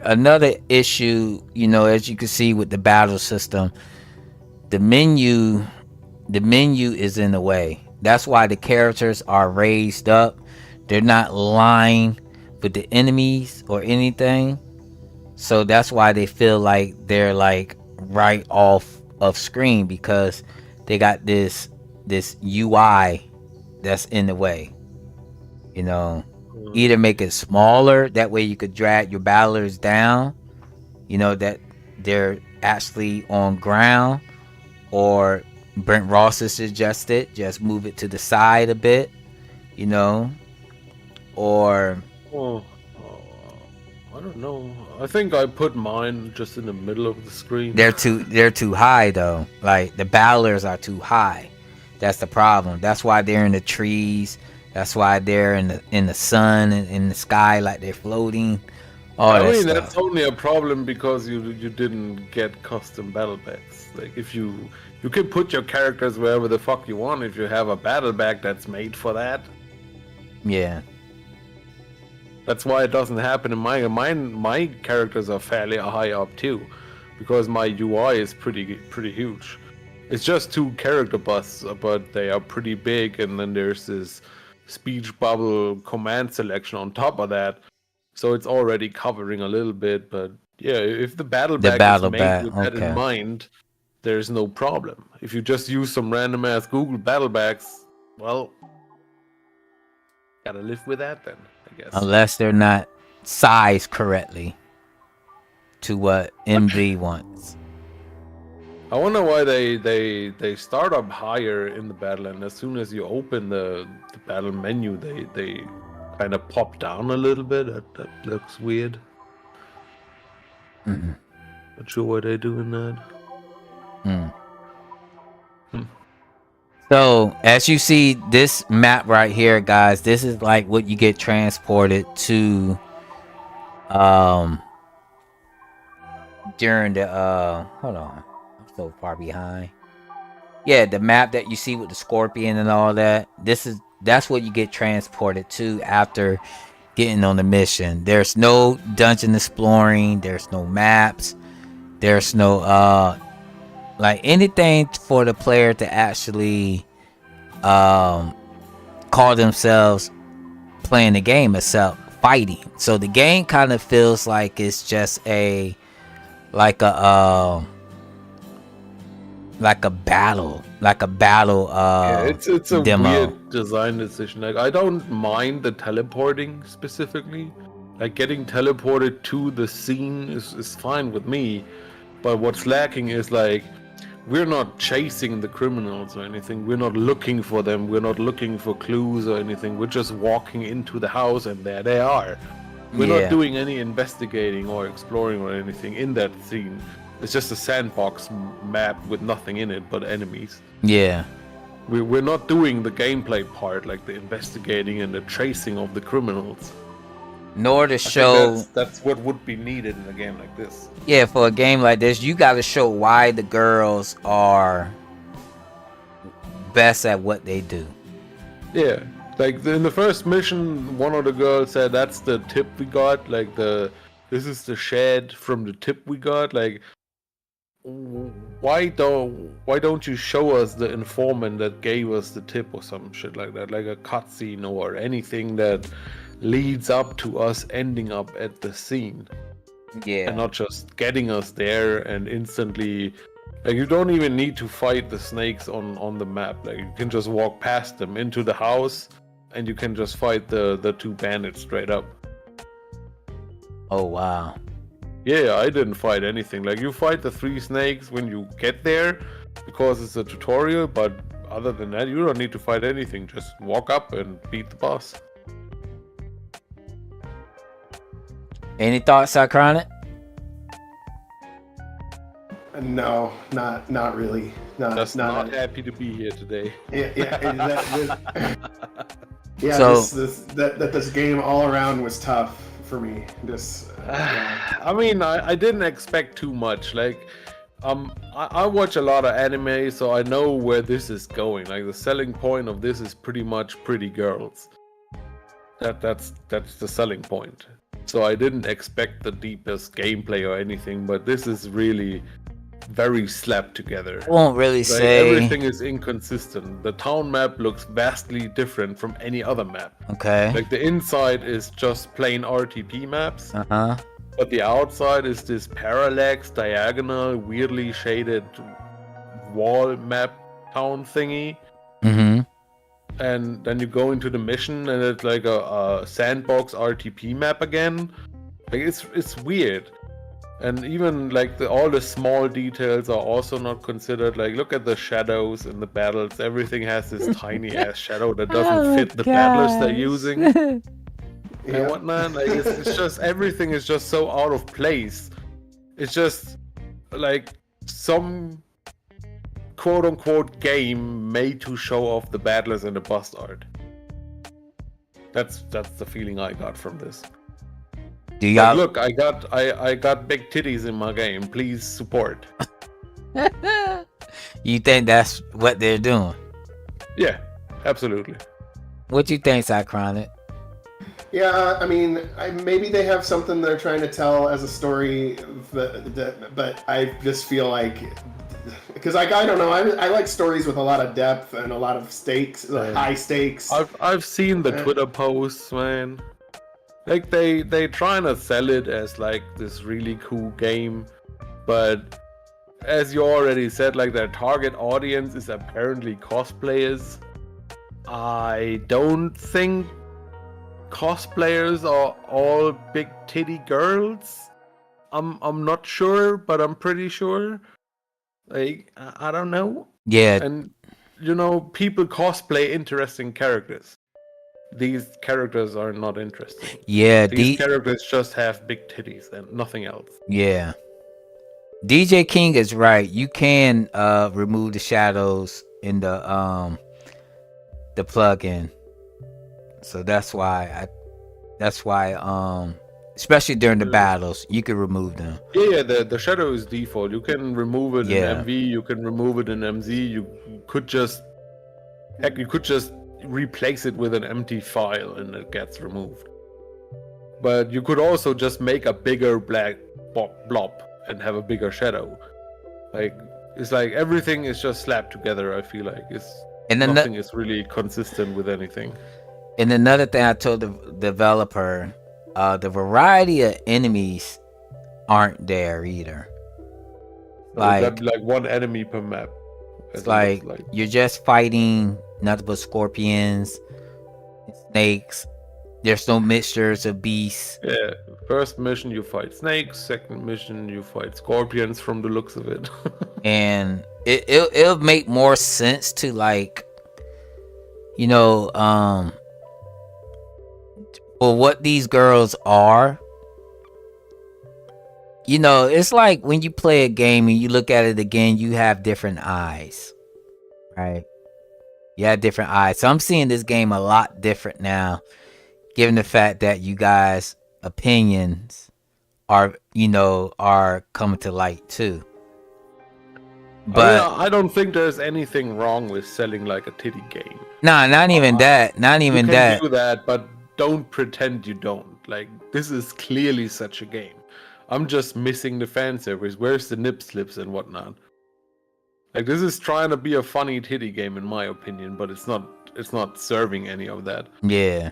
issue, as you can see with the battle system, the menu is in the way. That's why the characters are raised up. They're not lined with the enemies or anything. So that's why they feel like they're like right off of screen because they got this UI that's in the way. Either make it smaller, that way you could drag your battlers down, that they're actually on ground, or Brent Ross has suggested just move it to the side a bit, or Oh, I don't know. I think I put mine just in the middle of the screen. they're too high though. Like the battlers are too high. That's the problem. That's why they're in the trees. That's why they're in the sun and in the sky, like they're floating. All I that mean, stuff. that's only a problem because you didn't get custom battle packs. Like, if you can put your characters wherever the fuck you want if you have a battle pack that's made for that. Yeah. That's why it doesn't happen in mine. My characters are fairly high up too, because my UI is pretty huge. It's just 2 character busts, but they are pretty big, and then there's this speech bubble command selection on top of that. So it's already covering a little bit, but yeah, if the battle pack is made with that in mind, there's no problem. If you just use some random ass Google battle packs, well, gotta live with that then, I guess. Unless they're not sized correctly to what MV wants. I wonder why they start up higher in the battle, and as soon as you open the battle menu, they kind of pop down a little bit. That looks weird. Mhm. Not sure why they're doing that. Mm. So as you see this map right here, guys, this is like what you get transported to during the hold on. I'm so far behind. Yeah, the map that you see with the scorpion and all that. That's what you get transported to after getting on the mission. There's no dungeon exploring, there's no maps, there's no like anything for the player to actually call themselves playing the game except fighting. So the game kind of feels like it's just like a like a battle Yeah, it's a demo. weird design decision. Like, I don't mind the teleporting specifically. Like, getting teleported to the scene is fine with me. But what's lacking is, like, we're not chasing the criminals or anything. We're not looking for them. We're not looking for clues or anything. We're just walking into the house and there they are. We're not doing any investigating or exploring or anything in that scene. It's just a sandbox map with nothing in it but enemies. Yeah. We're not doing the gameplay part, like the investigating and the tracing of the criminals. Nor to I show think that's what would be needed in a game like this. yeah, for a game like this, you got to show why the girls are best at what they do. Yeah, like in the first mission, one of the girls said that's the tip we got. Like this is the shed from the tip we got. Like, why don't you show us the informant that gave us the tip or some shit like that, like a cutscene or anything that leads up to us ending up at the scene, and not just getting us there and instantly. Like, you don't even need to fight the snakes on the map. Like, you can just walk past them into the house, and you can just fight the two bandits straight up. Oh wow. Yeah, I didn't fight anything. Like, you fight the 3 snakes when you get there because it's a tutorial, but other than that, you don't need to fight anything. Just walk up and beat the boss. Any thoughts, Cychronic? No, not really. Just not happy to be here today. Yeah, So- this game all around was tough for me. I mean, I didn't expect too much. Like, I watch a lot of anime, so I know where this is going. Like, the selling point of this is pretty much pretty girls. That's the selling point. So I didn't expect the deepest gameplay or anything, but this is really very slapped together. I won't really Like, say everything is inconsistent. The town map looks vastly different from any other map. Okay. Like, the inside is just plain RTP maps, Uh-huh. but the outside is this parallax, diagonal, weirdly shaded wall map town thingy. Mm-hmm. And then you go into the mission and it's like a sandbox RTP map again. Like, it's weird. And even like all the small details are also not considered. Like, look at the shadows in the battles. Everything has this tiny ass shadow that doesn't fit the battlers they're using and whatnot. Like, it's just everything is just so out of place. It's just like some quote unquote game made to show off the battlers and the bust art. That's the feeling I got from this. Do y'all Like, look, I got big titties in my game. Please support. You think that's what they're doing? Yeah, absolutely. What you think, Cychronic? Yeah, I mean, maybe they have something they're trying to tell as a story, but I just feel like, because I don't know, I like stories with a lot of depth and a lot of stakes, high stakes. I've seen the Twitter posts, man. Like, they trying to sell it as like this really cool game, but as you already said, like, their target audience is apparently cosplayers. I don't think cosplayers are all big titty girls. I'm not sure, but I'm pretty sure. Like, I don't know. Yeah. And you know, people cosplay interesting characters. these characters are not interesting. Yeah, These characters just have big titties and nothing else. Yeah. DJ King is right. You can remove the shadows in the plugin. So that's why especially during the battles, you can remove them. Yeah, the shadow is default. You can remove it Yeah. in MV, you can remove it in MZ, you could just replace it with an empty file and it gets removed. But you could also just make a bigger black blob and have a bigger shadow. Like, it's like everything is just slapped together, I feel like. Nothing is really consistent with anything. And another thing I told the developer, the variety of enemies aren't there either. Like one enemy per map. It's like you're just fighting nothing but scorpions, snakes. There's no mixtures of beasts. Yeah, first mission you fight snakes, second mission you fight scorpions from the looks of it. And it'll make more sense to like, you know, for what these girls are. You know, it's like when you play a game and you look at it again, you have different eyes, right? You have different eyes. So I'm seeing this game a lot different now, given the fact that you guys' opinions are coming to light too. But I don't think there's anything wrong with selling like a titty game. Nah, not even that. Not even you that. can do that, but don't pretend you don't. Like, this is clearly such a game. I'm just missing the fan service. Where's the nip slips and whatnot? Like, this is trying to be a funny titty game in my opinion, but it's not serving any of that. Yeah.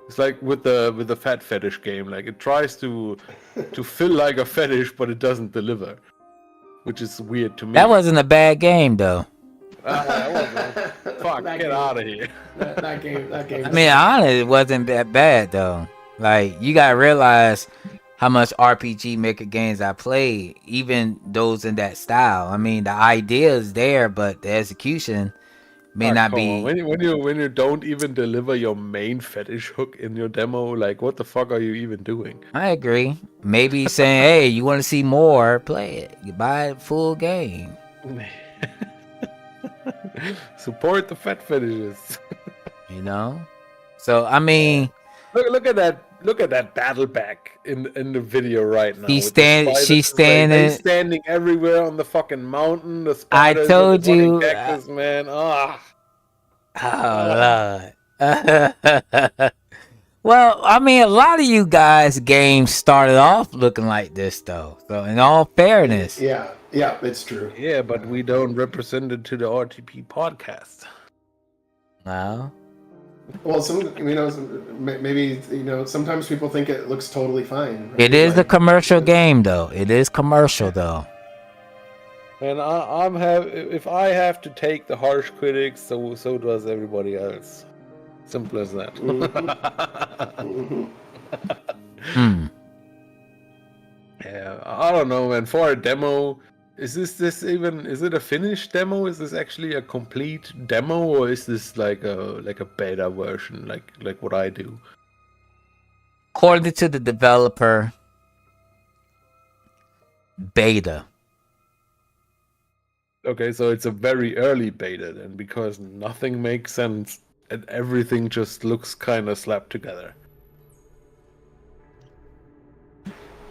It's like with the fat fetish game. Like, it tries to feel like a fetish, but it doesn't deliver, which is weird to me. That wasn't a bad game though. Fuck, get out of here. That game. I mean, honestly, it wasn't that bad though. Like, you gotta realize how much RPG Maker games I played, even those in that style. I mean, the idea is there, but the execution may not be. When you don't even deliver your main fetish hook in your demo, like, what the fuck are you even doing? I agree. Maybe saying, hey, you want to see more, play it. You buy a full game. Support the fat fetishes. You know? So, I mean, Look at that battle back in the video right now. She's standing everywhere on the fucking mountain. The I spiders told with the you. fucking cactus, man. Oh, Lord. Well, I mean, a lot of you guys' games started off looking like this, though. So, in all fairness. Yeah, it's true. Yeah, but we don't represent it to the RTP podcast. No. Well, maybe sometimes people think it looks totally fine. Right? It is a commercial game, though. It is commercial, though. And if I have to take the harsh critics, so does everybody else. Simple as that. Yeah, I don't know, man. For a demo, is it a finished demo? Is this actually a complete demo, or is this like a beta version, like what I do? According to the developer, beta. Okay, so it's a very early beta then, because nothing makes sense and everything just looks kind of slapped together.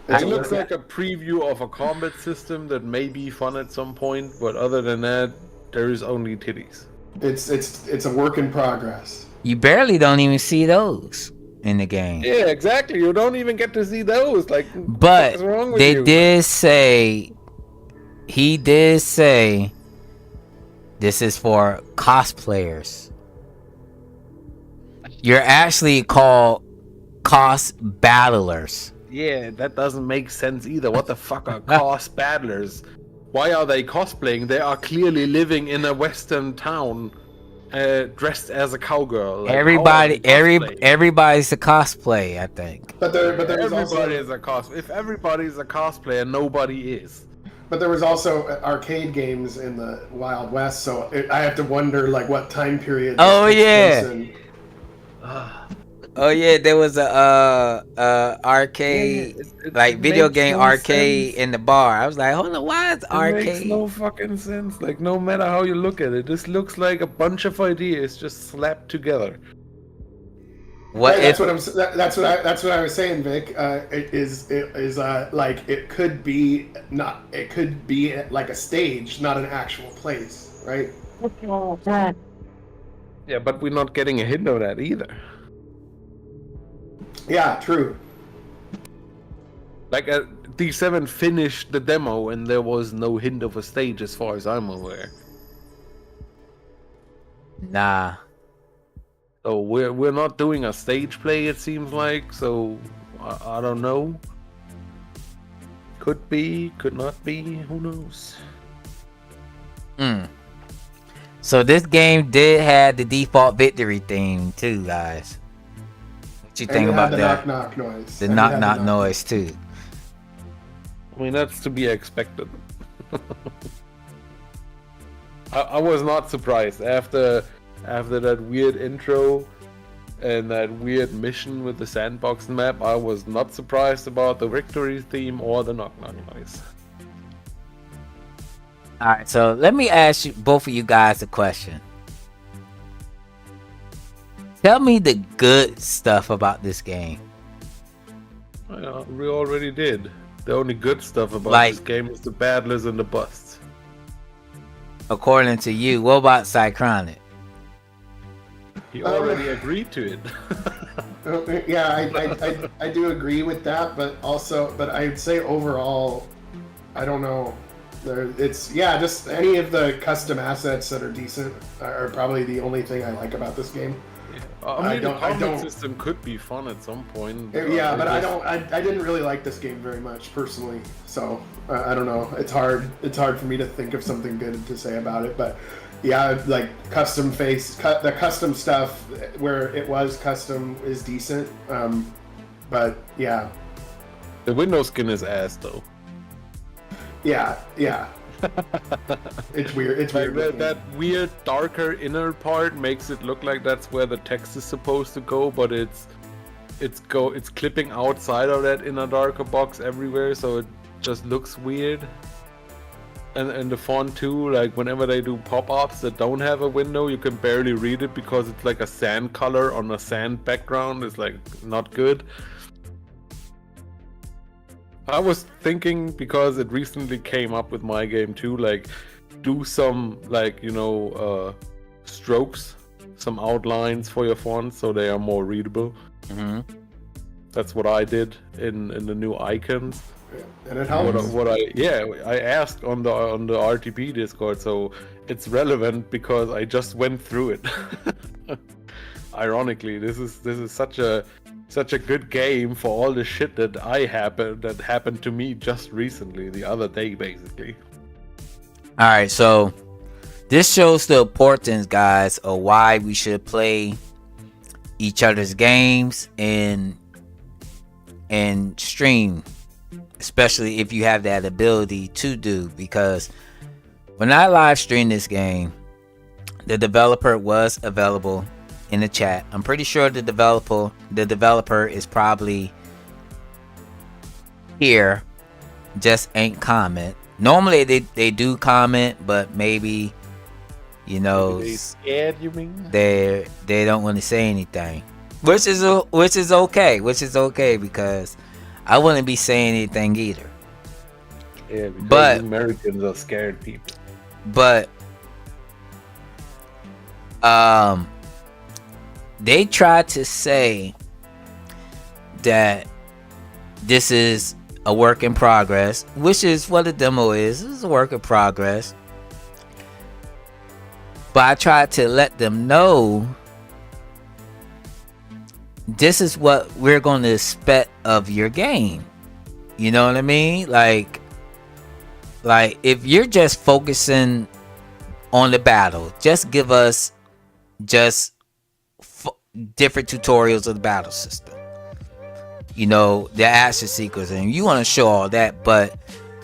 It looks like a preview of a combat system that may be fun at some point, but other than that, there is only titties. It's a work in progress. You barely don't even see those in the game. Yeah, exactly. You don't even get to see those. Like, but what's wrong with they you? did say, he did say, this is for cosplayers. You're actually called cosbattlers. Yeah, that doesn't make sense either. What the fuck are cosbattlers? Why are they cosplaying? They are clearly living in a western town, dressed as a cowgirl. Like, everybody's a cosplay, I think. But there's everybody is a cosplay. If everybody's a cosplayer, nobody is. But there was also arcade games in the Wild West, so I have to wonder like what time period. Oh yeah. Oh yeah, there was a arcade, like It video makes game no arcade sense. in the bar. I was like, hold on, why is It makes arcade? no fucking sense. Like, no matter how you look at it, this looks like a bunch of ideas just slapped together. What Right, if that's what I was saying, Vic. It is like it could be not. It could be like a stage, not an actual place, right? Yeah, but we're not getting a hint of that either. Yeah, true. Like, D7 finished the demo and there was no hint of a stage as far as I'm aware. nah? So we're not doing a stage play, it seems like. So I don't know. Could be, could not be. Who knows? So this game did have the default victory theme too, guys. What you And think it had about the that? knock noise. The And it knock had knock noise too. I mean, that's to be expected. I was not surprised after that weird intro and that weird mission with the sandbox map. I was not surprised about the victory theme or the knock knock noise. All right, so let me ask you both of you guys a question. Tell me the good stuff about this game. We already did. The only good stuff about Like- this game is the battlers and the busts. According to you, what about Cychronic? He already agreed to it. Yeah, I do agree with that, but I'd say overall, I don't know. It's just any of the custom assets that are decent are probably the only thing I like about this game. I mean, the I combat don't- system could be fun at some point. Yeah, but I just- don't. I didn't really like this game very much personally, so I don't know. It's hard. It's hard for me to think of something good to say about it. But yeah, like custom the custom stuff where it was custom is decent. But yeah, The window skin is ass though. yeah. It's weird. It's Like weird. that weird darker inner part makes it look like that's where the text is supposed to go, but it's clipping outside of that inner darker box everywhere, so it just looks weird. And the font too, like whenever they do pop-ups that don't have a window, you can barely read it because it's like a sand color on a sand background. It's like not good. I was thinking, because it recently came up with my game too, like do some like strokes, some outlines for your fonts so they are more readable. Mm-hmm. That's what I did in the new icons. And it helps. I asked on the RTP Discord, so it's relevant because I just went through it. Ironically, this is such a good game for all the shit that happened to me just recently, the other day, basically. All right, so this shows the importance, guys, of why we should play each other's games and stream, especially if you have that ability to do. Because when I live streamed this game, the developer was available in the chat. I'm pretty sure the developer is probably here, just ain't comment. Normally they do comment, but maybe They scared, you mean? they don't want to say anything, which is okay because I wouldn't be saying anything either. Yeah, because But- Americans are scared people. But they tried to say that this is a work in progress, which is what the demo is. It's a work in progress. But I tried to let them know this is what we're going to expect of your game. You know what I mean? Like if you're just focusing on the battle, just give us different tutorials of the battle system, the action sequence, and you want to show all that. But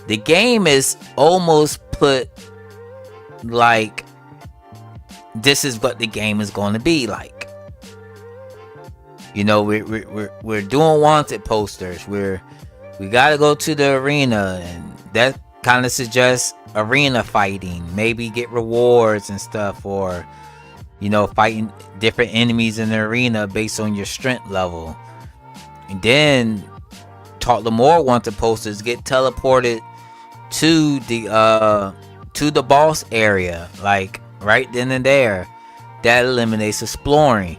the game is almost put like this is what the game is going to be like. You know, we're doing wanted posters. We gotta go to the arena, and that kind of suggests arena fighting. Maybe get rewards and stuff, or you know, fighting different enemies in the arena based on your strength level. And then talk to more wanted posters, get teleported to the boss area, like right then and there. That eliminates exploring.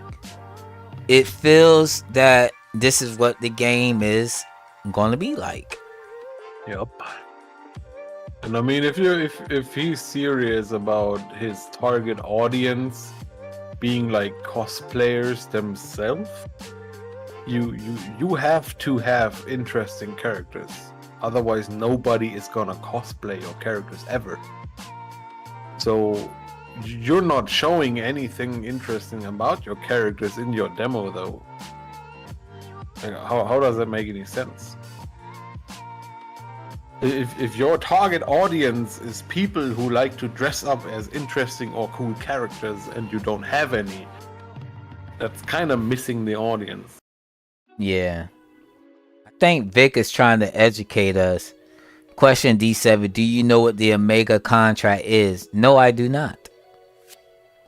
It feels that this is what the game is going to be like. Yep. And I mean, if he's serious about his target audience being like cosplayers themselves, you have to have interesting characters. Otherwise, nobody is gonna cosplay your characters ever. So you're not showing anything interesting about your characters in your demo, though. Like, how does that make any sense? If your target audience is people who like to dress up as interesting or cool characters and you don't have any, that's kind of missing the audience. Yeah. I think Vic is trying to educate us. Question D7, do you know what the Omega contract is? No, I do not.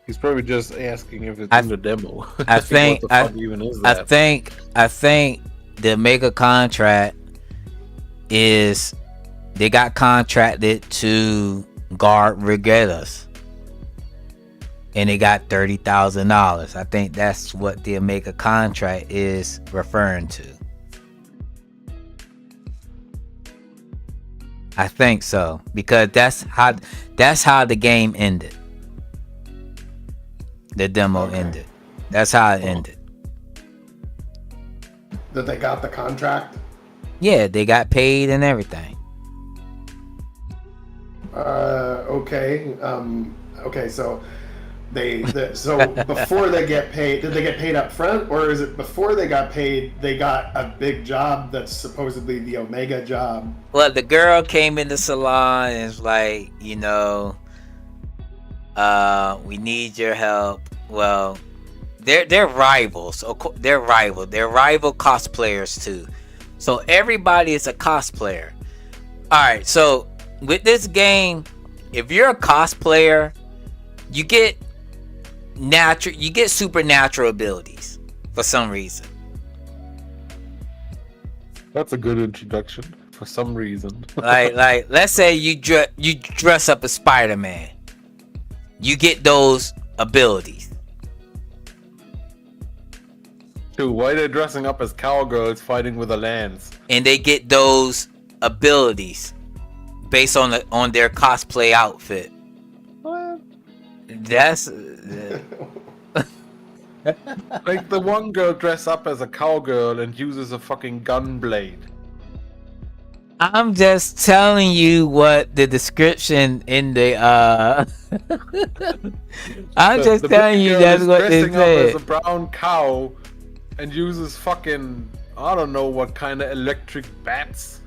He's probably just asking if it's in the demo. I think what the fuck even is that? I think the Omega contract is they got contracted to guard regattas, and they got $30,000. I think that's what the Omega contract is referring to. I think so, because that's how the game ended. The demo ended. That's how it ended. That they got the contract? Yeah, they got paid and everything. Okay. Okay, so so before they get paid, did they get paid up front, or is it before they got paid they got a big job that's supposedly the Omega job? Well, the girl came in the salon and was like, you know, we need your help. Well, they're rivals. They're rival cosplayers too. So everybody is a cosplayer. All right. So with this game, if you're a cosplayer, you get supernatural abilities for some reason. That's a good introduction. For some reason. like let's say you dress up as Spider-Man. You get those abilities. Dude, why are they dressing up as cowgirls fighting with a lance? And they get those abilities based on their cosplay outfit. What? That's like the one girl dressed up as a cowgirl and uses a fucking gun blade. I'm just telling you what the description in the I'm just telling you that's what they said. Dressing up as a brown cow and uses fucking, I don't know what kind of electric bats.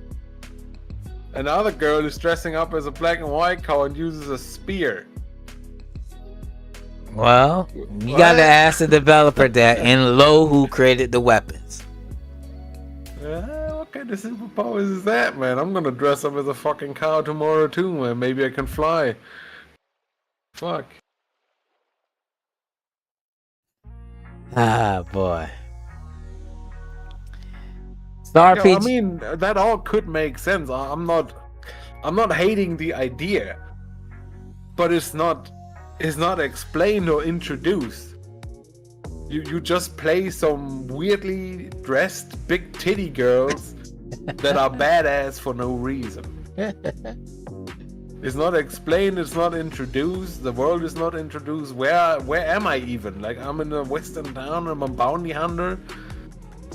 Another girl is dressing up as a black and white cow and uses a spear. Well, you gotta ask the developer that, and Lo, who created the weapons. What kind of superpowers is that, man? I'm gonna dress up as a fucking cow tomorrow too, man. Maybe I can fly. Fuck. Ah, boy. RPG. Yeah, I mean, that all could make sense. I'm not hating the idea, but it's not explained or introduced. You just play some weirdly dressed big titty girls that are badass for no reason. It's not explained, it's not introduced, the world is not introduced. Where am I even? Like, I'm in a western town, I'm a bounty hunter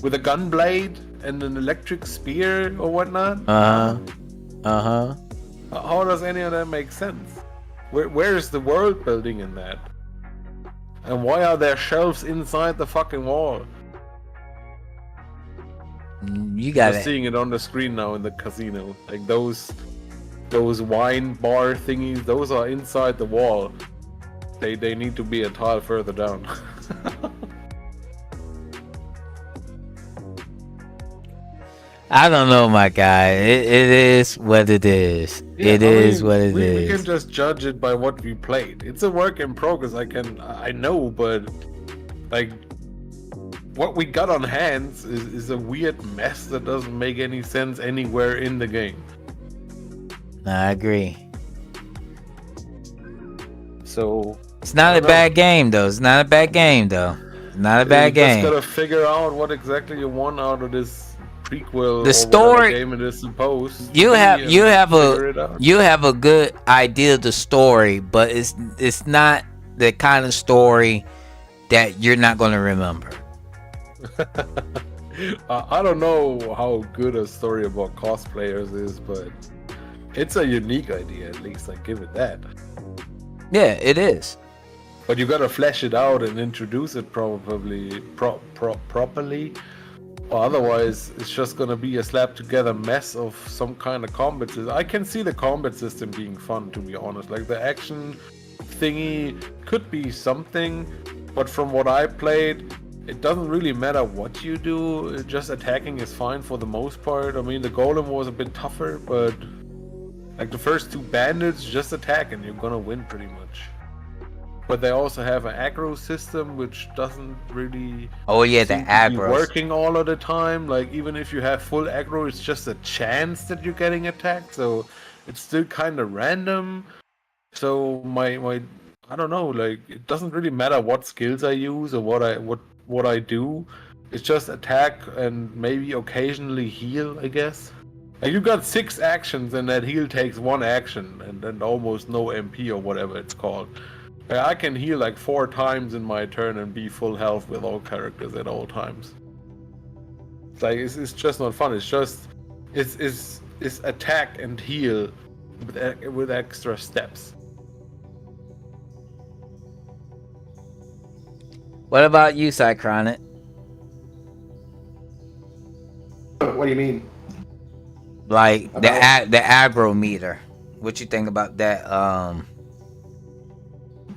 with a gun blade and an electric spear or whatnot. How does any of that make sense? Where is the world building in that? And why are there shelves inside the fucking wall? You got Just seeing it on the screen now in the casino. Like those wine bar thingies, those are inside the wall. They need to be a tile further down. I don't know, my guy. It is what it is. Yeah, It I is mean, what it we can is. just judge it by what we played. It's a work in progress. I know, but like what we got on hands is a weird mess that doesn't make any sense anywhere in the game. I agree. So It's not a bad game, though. It's not a bad game, though. It's not a bad you just game. gotta figure out what exactly you want out of this prequel The or story- whatever game it is supposed to You be have and you have figure it a out. you have a good idea of the story, but it's not the kind of story that you're not gonna remember. I don't know how good a story about cosplayers is, but it's a unique idea. At least I give it that. Yeah, it is. But you gotta flesh it out and introduce it properly, properly, or otherwise it's just gonna be a slap together mess of some kind of combat system. I can see the combat system being fun, to be honest. Like the action thingy could be something, but from what I played, it doesn't really matter what you do. Just attacking is fine for the most part. I mean, the golem was a bit tougher, but like the first two bandits, just attack and you're gonna win pretty much. But they also have an aggro system, which doesn't really Oh yeah, the seem to be aggro. working all of the time. Like even if you have full aggro, it's just a chance that you're getting attacked, so it's still kind of random. So my I don't know, like it doesn't really matter what skills I use or what I do. It's just attack and maybe occasionally heal, I guess. Like you got 6 actions and that heal takes 1 action and then almost no MP or whatever it's called. Like, I can heal like 4 times in my turn and be full health with all characters at all times. It's like it's just not fun. It's just it's attack and heal with extra steps. What about you, Cychronic? What do you mean? Like About- the aggro meter. What you think about that?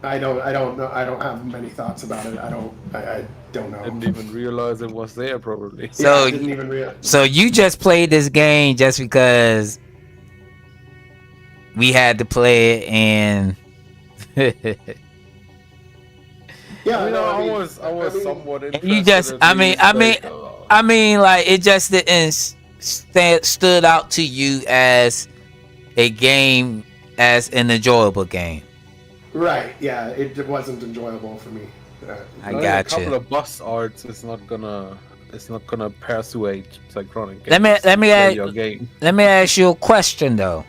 I don't know. I don't have many thoughts about it. I don't know. Didn't even realize it was there probably. So I didn't even realize. So you just played this game just because we had to play it, and Yeah, I mean, no, I mean, was somewhat interested. you just at I mean least, I mean like it just didn't stood out to you as a game, as an enjoyable game. right? Yeah, it wasn't enjoyable for me. I a got couple you. of bus arts is not gonna persuade Cychronic. Let me play ask, your game. let me ask you a question though.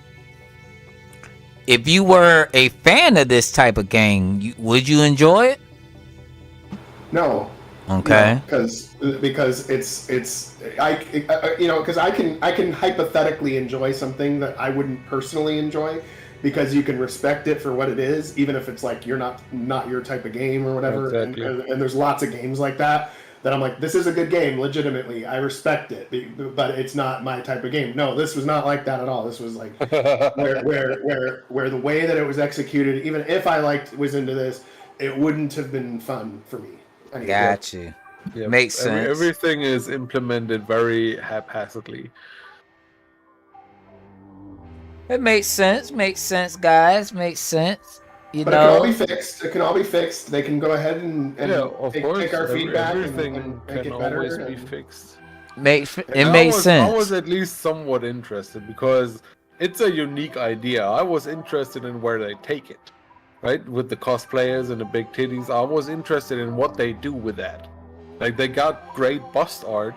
If you were a fan of this type of game, would you enjoy it? No. Okay. Because it's because I can hypothetically enjoy something that I wouldn't personally enjoy, because you can respect it for what it is, even if it's like you're not your type of game or whatever. Exactly. And there's lots of games like that I'm like, this is a good game, legitimately. I respect it, but it's not my type of game. No, this was not like that at all. This was like where the way that it was executed, even if I was into this, it wouldn't have been fun for me. Anyway. Got you. Yeah, Makes sense. Everything is implemented very haphazardly. It makes sense. Makes sense, guys. Makes sense. You But it can all know. be fixed. It can all be fixed. They can go ahead and Yeah, of take course. our feedback Everything and make can it better. always be and- fixed. It I makes was, sense. I was at least somewhat interested because it's a unique idea. I was interested in where they take it, right? With the cosplayers and the big titties, I was interested in what they do with that. Like they got great bust art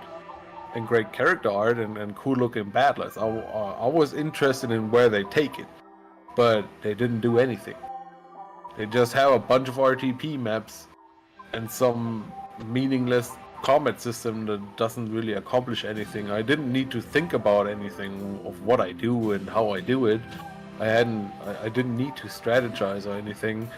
and great character art and cool looking battlers. I was interested in where they take it, but they didn't do anything. They just have a bunch of RTP maps and some meaningless combat system that doesn't really accomplish anything. I didn't need to think about anything of what I do and how I do it. I didn't need to strategize or anything.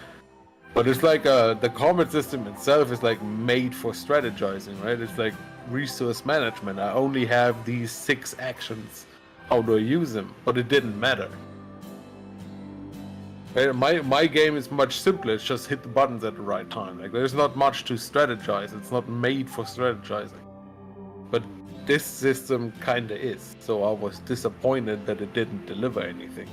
But it's like the combat system itself is like made for strategizing, right? It's like resource management. I only have these 6 actions. How do I use them? But it didn't matter. My game is much simpler. It's just hit the buttons at the right time. Like there's not much to strategize. It's not made for strategizing. But this system kinda is. So I was disappointed that it didn't deliver anything.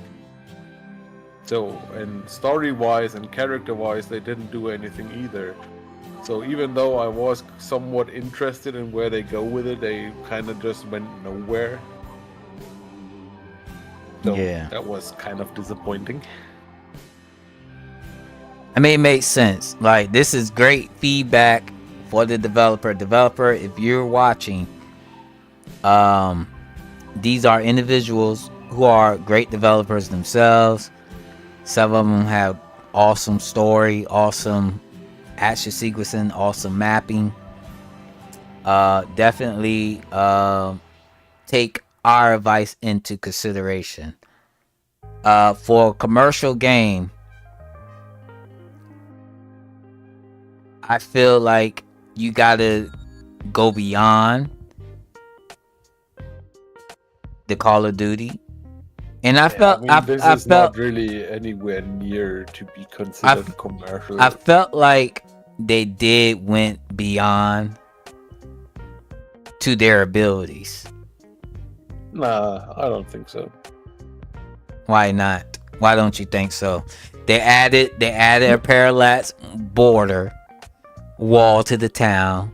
So, and story-wise and character-wise, they didn't do anything either. So even though I was somewhat interested in where they go with it, they kind of just went nowhere. So Yeah. that was kind of disappointing. I mean, it makes sense. Like, this is great feedback for the developer. Developer, if you're watching, these are individuals who are great developers themselves. Some of them have awesome story, awesome action sequencing, awesome mapping. Definitely take our advice into consideration. For a commercial game, I feel like you gotta go beyond the Call of Duty. And I felt, this I is felt, not really anywhere near to be considered commercial. I felt like they went beyond to their abilities. Nah, I don't think so. Why not? Why don't you think so? They added a parallax border wall to the town.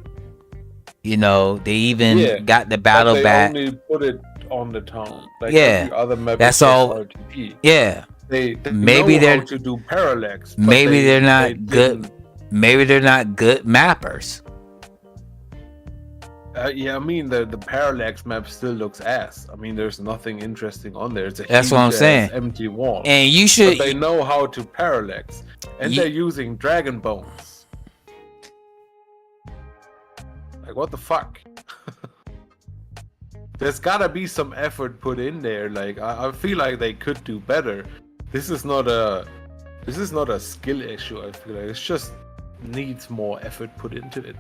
You know, they even got the battle but they back. only put it on the town. Like Yeah, every other map that's is just all. RTP. Yeah, They maybe know they're how to do parallax. But maybe they're not they good. didn't. Maybe they're not good mappers. Yeah, I mean the parallax map still looks ass. I mean, there's nothing interesting on there. It's a That's what I'm saying. empty wall. And you should. But they know how to parallax, and they're using dragon bones. Like, what the fuck? There's gotta be some effort put in there. Like, I feel like they could do better. This is not a skill issue. I feel like it's just needs more effort put into it.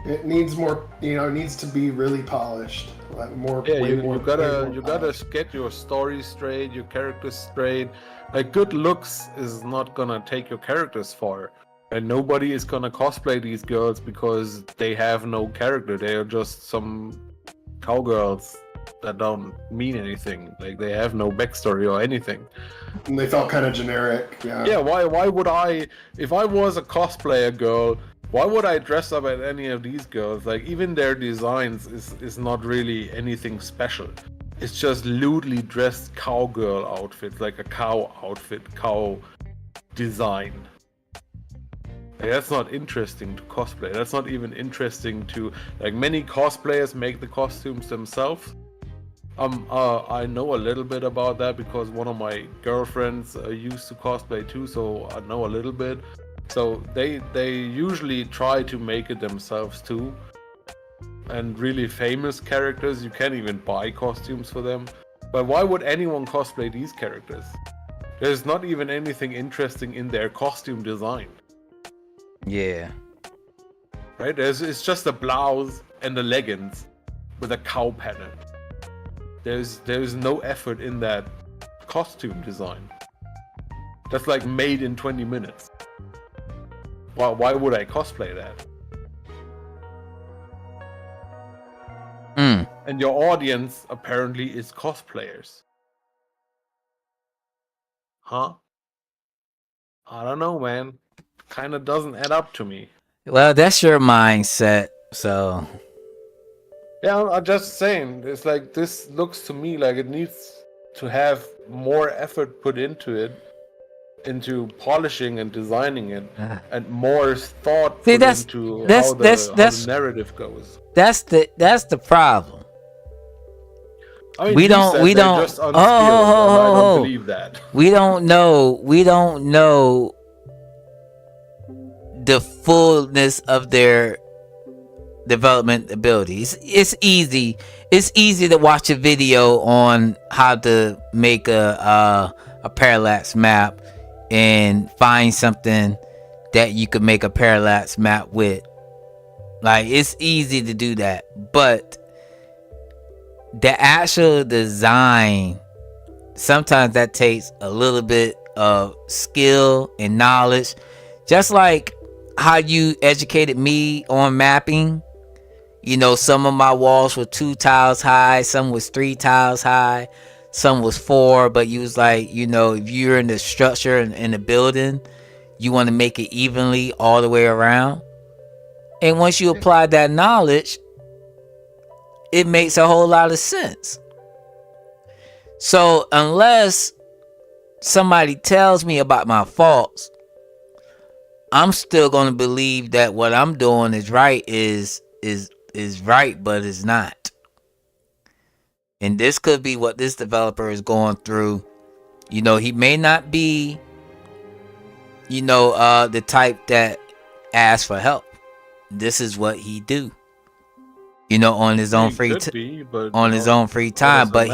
It needs more, it needs to be really polished. Like more. Yeah, way you more gotta polished. get your story straight, your characters straight. Like, good looks is not gonna take your characters far. And nobody is gonna cosplay these girls because they have no character. They are just some cowgirls that don't mean anything. Like, they have no backstory or anything. And they felt kind of generic. Yeah. Yeah, why would I, if I was a cosplayer girl, why would I dress up as any of these girls? Like, even their designs is not really anything special. It's just lewdly dressed cowgirl outfits, like a cow outfit, cow design. Like, that's not interesting to cosplay. That's not even interesting to, like, many cosplayers make the costumes themselves. I know a little bit about that because one of my girlfriends used to cosplay too, so I know a little bit. So they usually try to make it themselves too. And really famous characters, you can't even buy costumes for them. But why would anyone cosplay these characters? There's not even anything interesting in their costume design. Yeah. Right? It's just a blouse and the leggings with a cow pattern. There's no effort in that costume design. That's like made in 20 minutes. Why would I cosplay that? And your audience apparently is cosplayers. Huh? I don't know, man. Kind of doesn't add up to me. Well, that's your mindset, so. Yeah, I'm just saying. It's like, this looks to me like it needs to have more effort put into it, into polishing and designing it, and more thought put into how the narrative goes. That's the problem. I mean, we don't just unskilled, and I don't believe that. We don't know the fullness of their development abilities. It's easy to watch a video on how to make a parallax map and find something that you could make a parallax map with. Like, it's easy to do that, but the actual design, sometimes that takes a little bit of skill and knowledge. Just like how you educated me on mapping, You know, some of my walls were 2 tiles high, some was 3 tiles high, some was 4. But you was like, you know, if you're in the structure in the building, you want to make it evenly all the way around. And once you apply that knowledge, it makes a whole lot of sense. So unless somebody tells me about my faults, I'm still going to believe that what I'm doing is right is right, but it's not. And this could be what this developer is going through. You know, he may not be, you know, the type that asks for help. This is what he do. You know, on his own free time, but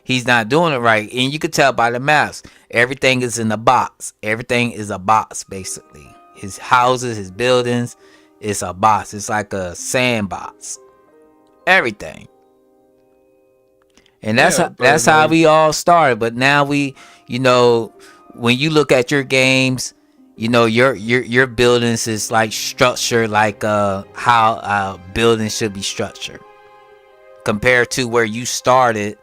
he's not doing it right. And you can tell by the maps. Everything is in a box. Everything is a box, basically. His houses, his buildings, it's a box. It's like a sandbox. Everything. And that's how we all started. But now we, you know, when you look at your games, you know, your buildings is like structured like how buildings should be structured, compared to where you started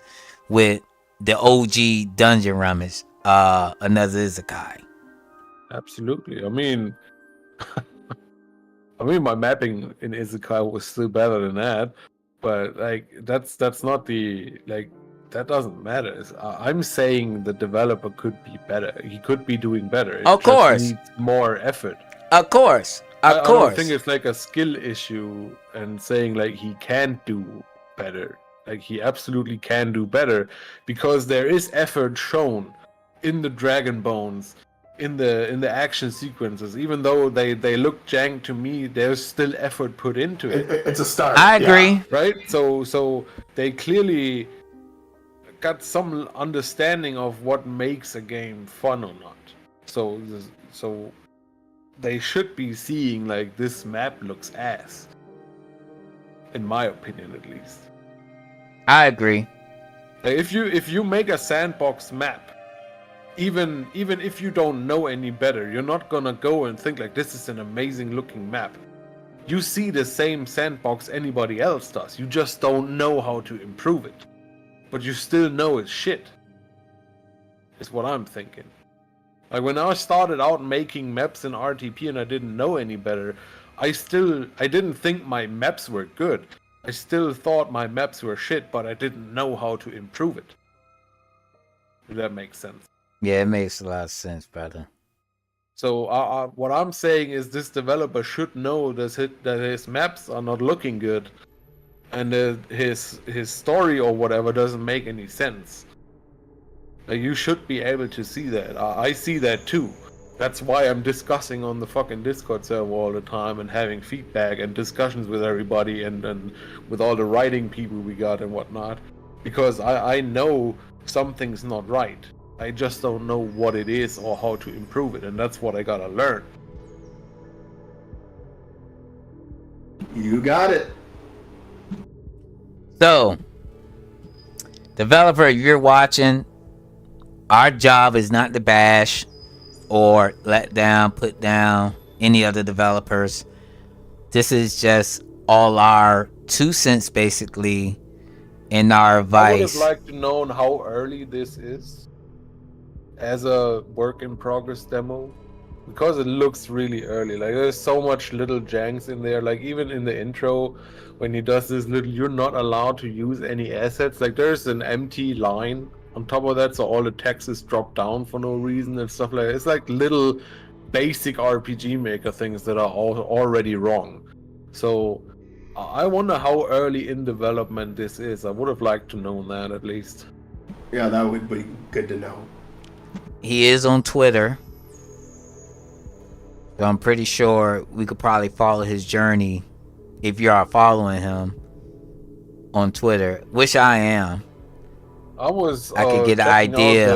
with the OG dungeon rummage, another isekai. Absolutely. I mean, my mapping in isekai was still better than that, but like that's not the like. That doesn't matter. I'm saying the developer could be better. He could be doing better. It of course needs more effort. Of course. I don't think it's like a skill issue and saying like he can't do better. Like he absolutely can do better, because there is effort shown in the dragon bones, in the action sequences. Even though they look jank to me, there's still effort put into it. It's a start. I agree. Right? So they clearly got some understanding of what makes a game fun or not. So they should be seeing like this map looks ass, in my opinion at least. I agree. Like if you make a sandbox map, even if you don't know any better, you're not gonna go and think like this is an amazing looking map. You see the same sandbox anybody else does. You just don't know how to improve it. But you still know it's shit. Is what I'm thinking. Like when I started out making maps in RTP and I didn't know any better, I didn't think my maps were good. I still thought my maps were shit, but I didn't know how to improve it. If that makes sense. Yeah, it makes a lot of sense, brother. So what I'm saying is this developer should know that his maps are not looking good, and his story or whatever doesn't make any sense. You should be able to see that. I see that too. That's why I'm discussing on the fucking Discord server all the time and having feedback and discussions with everybody and with all the writing people we got and whatnot. Because I know something's not right. I just don't know what it is or how to improve it, and that's what I gotta learn. You got it. So, developer, if you're watching, our job is not to bash or let down, put down any other developers. This is just all our 2 cents, basically, in our advice. I would have liked to know how early this is as a work in progress demo, because it looks really early. Like there's so much little janks in there. Like even in the intro, when he does this little, you're not allowed to use any assets. Like there's an empty line on top of that, so all the text is dropped down for no reason and stuff like that. It's like little basic RPG Maker things that are all already wrong. So I wonder how early in development this is. I would have liked to know that at least. Yeah, that would be good to know. He is on Twitter, so I'm pretty sure we could probably follow his journey if you are following him on Twitter, which I am. I could get an idea.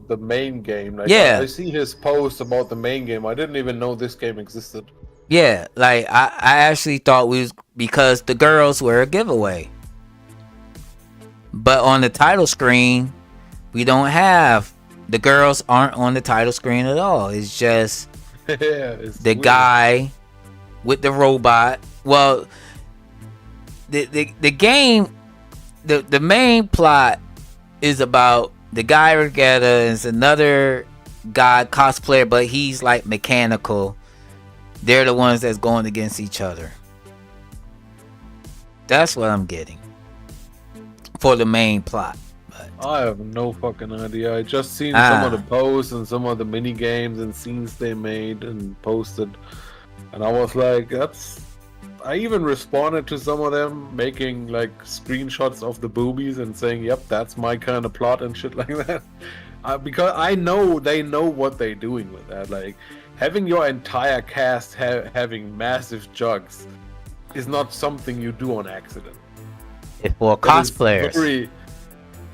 The main game. Like, yeah, I see his post about the main game. I didn't even know this game existed. Yeah, like I actually thought we was, because the girls were a giveaway, but on the title screen we don't have. The girls aren't on the title screen at all. It's just the weird guy with the robot. Well, the game, the main plot is about the guy Regatta is another guy cosplayer, but he's like mechanical. They're the ones that's going against each other. That's what I'm getting for the main plot. But I have no fucking idea. I just seen some of the posts and some of the mini games and scenes they made and posted, and I was like, I even responded to some of them making like screenshots of the boobies and saying, "Yep, that's my kind of plot" and shit like that. Because I know they know what they're doing with that. Like having your entire cast having massive jugs is not something you do on accident. it's for cosplayers.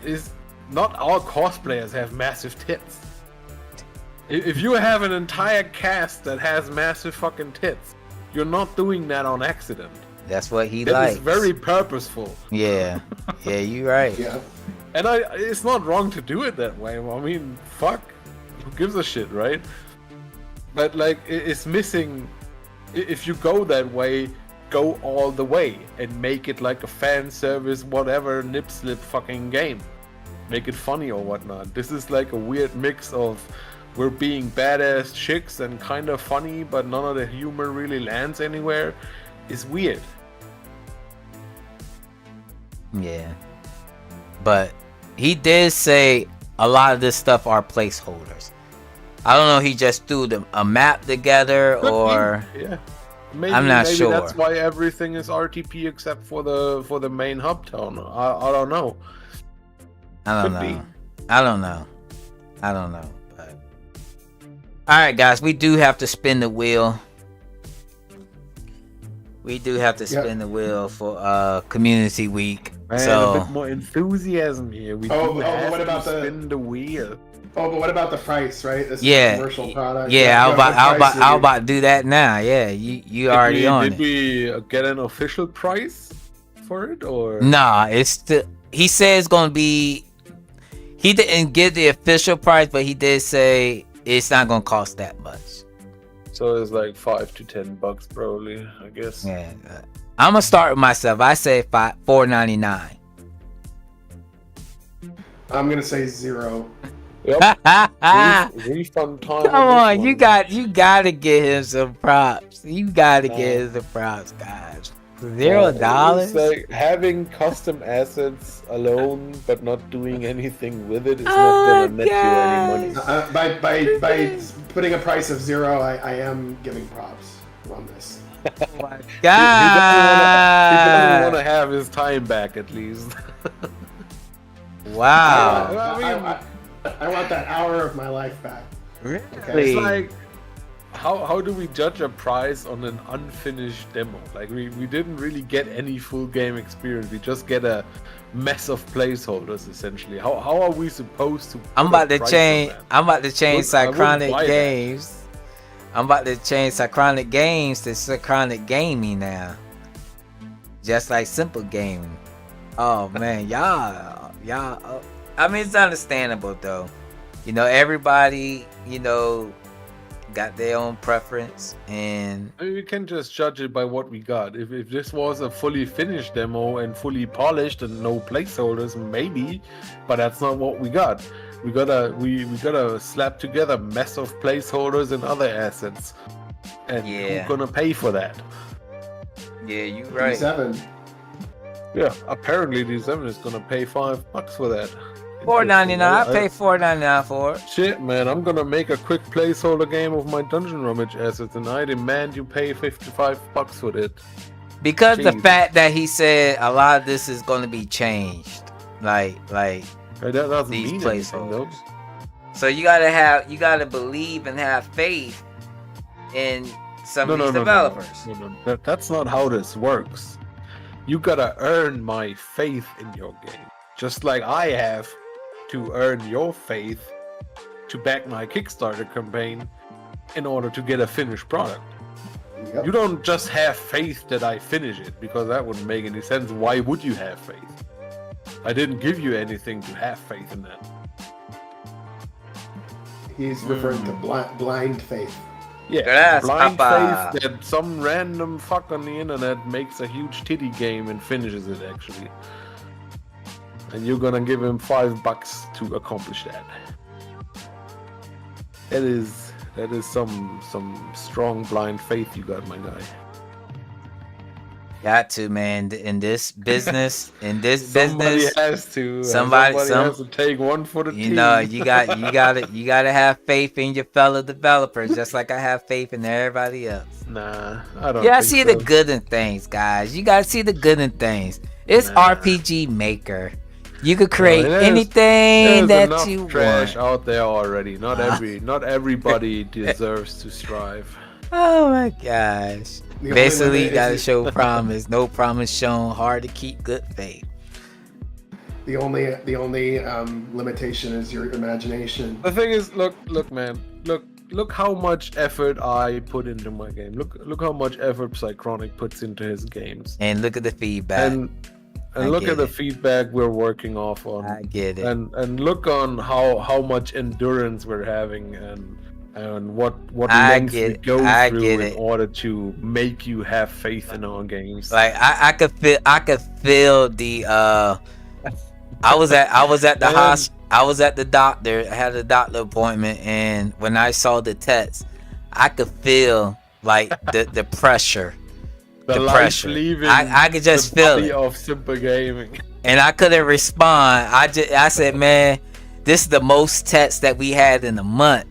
Is not all cosplayers have massive tits. If you have an entire cast that has massive fucking tits, you're not doing that on accident. That's what he That likes. is very purposeful. Yeah, you're right. Yeah. And it's not wrong to do it that way. I mean, fuck, who gives a shit, right? But like, it's missing. If you go that way, go all the way and make it like a fan service, whatever nip slip fucking game. Make it funny or whatnot. This is like a weird mix of we're being badass chicks and kind of funny, but none of the humor really lands anywhere. It's weird. Yeah, but he did say a lot of this stuff are placeholders. I don't know. He just threw a map together, or yeah. Maybe, I'm not sure. That's why everything is RTP except for the main hub town. I don't know. I don't know. But all right, guys, we do have to spin the wheel. We do have to spin the wheel for Community Week. Man, so a bit more enthusiasm here. We what about spin the wheel? Oh, but what about the price, right? This is Yeah. a commercial product. Yeah, I was I'll about to do that now. Yeah, you already on Did we get an official price for it, or? Nah, he said it's gonna be. He didn't give the official price, but he did say it's not gonna cost that much. So it's like $5 to $10 probably, I guess. Yeah, I'm gonna start with myself. I say $4.99. I'm gonna say 0. Yep. Refund time. Come on, you gotta get him some props. You gotta get him some props, guys. $0. It's like having custom assets alone, but not doing anything with it is not gonna net you any money. By putting a price of 0, I am giving props on this. Oh my He God! doesn't want to have his time back at least. Wow. I want that hour of my life back. Really? It's like, how do we judge a price on an unfinished demo? Like we didn't really get any full game experience. We just get a mess of placeholders essentially. How are we supposed to? I'm about to change Synchronic buy that. Games. I'm about to change Synchronic Games to Synchronic Gaming now. Just like Simple Gaming. Oh man, y'all. I mean, it's understandable though. You know, everybody, got their own preference, and I mean, we can just judge it by what we got. If this was a fully finished demo and fully polished and no placeholders, maybe, but that's not what we got. We gotta slap together a mess of placeholders and other assets, and who's gonna pay for that? Yeah, you right. D7. Yeah, apparently D7 is gonna pay $5 for that. $4.99. I pay $4.99 for it. Shit, man, I'm gonna make a quick placeholder game of my Dungeon Rummage assets, and I demand you pay $55 for it. Because the fact that he said a lot of this is going to be changed, like Hey, that doesn't these mean anything, though. placeholders. So you gotta believe and have faith in some of these developers. No. That's not how this works. You gotta earn my faith in your game, just like I have to earn your faith to back my Kickstarter campaign in order to get a finished product. Yep. You don't just have faith that I finish it, because that wouldn't make any sense. Why would you have faith? I didn't give you anything to have faith in that. He's referring to blind faith. Yeah, Grass, blind papa. faith that some random fuck on the internet makes a huge titty game and finishes it actually. And you're gonna give him $5 to accomplish that. That is some strong blind faith you got, my guy. Got to, man. In this business, Somebody has to. somebody Has to take one for the you team. know, you gotta have faith in your fellow developers, just like I have faith in everybody else. Nah, I don't. You gotta think see so. the good in things, guys. You gotta see the good in things. It's RPG Maker. You could create anything There's that you trash want. out there already. Not everybody deserves to strive. Oh my gosh. The only Basically, you limit gotta is show promise. No promise shown. Hard to keep good faith. the only limitation is your imagination. The thing is, look, man, look how much effort I put into my game. Look how much effort Psychronic puts into his games. And look at the feedback. And look at the feedback we're working off on. I get it. And look on how much endurance we're having and what I lengths we get- go I through get in it. order to make you have faith in our games. Like I could feel the I was at the Man. hospital. I was at the doctor. I had a doctor appointment, and when I saw the text, I could feel like the pressure. the the life pressure. leaving I could just the feel body it. of Simple Gaming. And I couldn't respond. I said, man, this is the most text that we had in a month.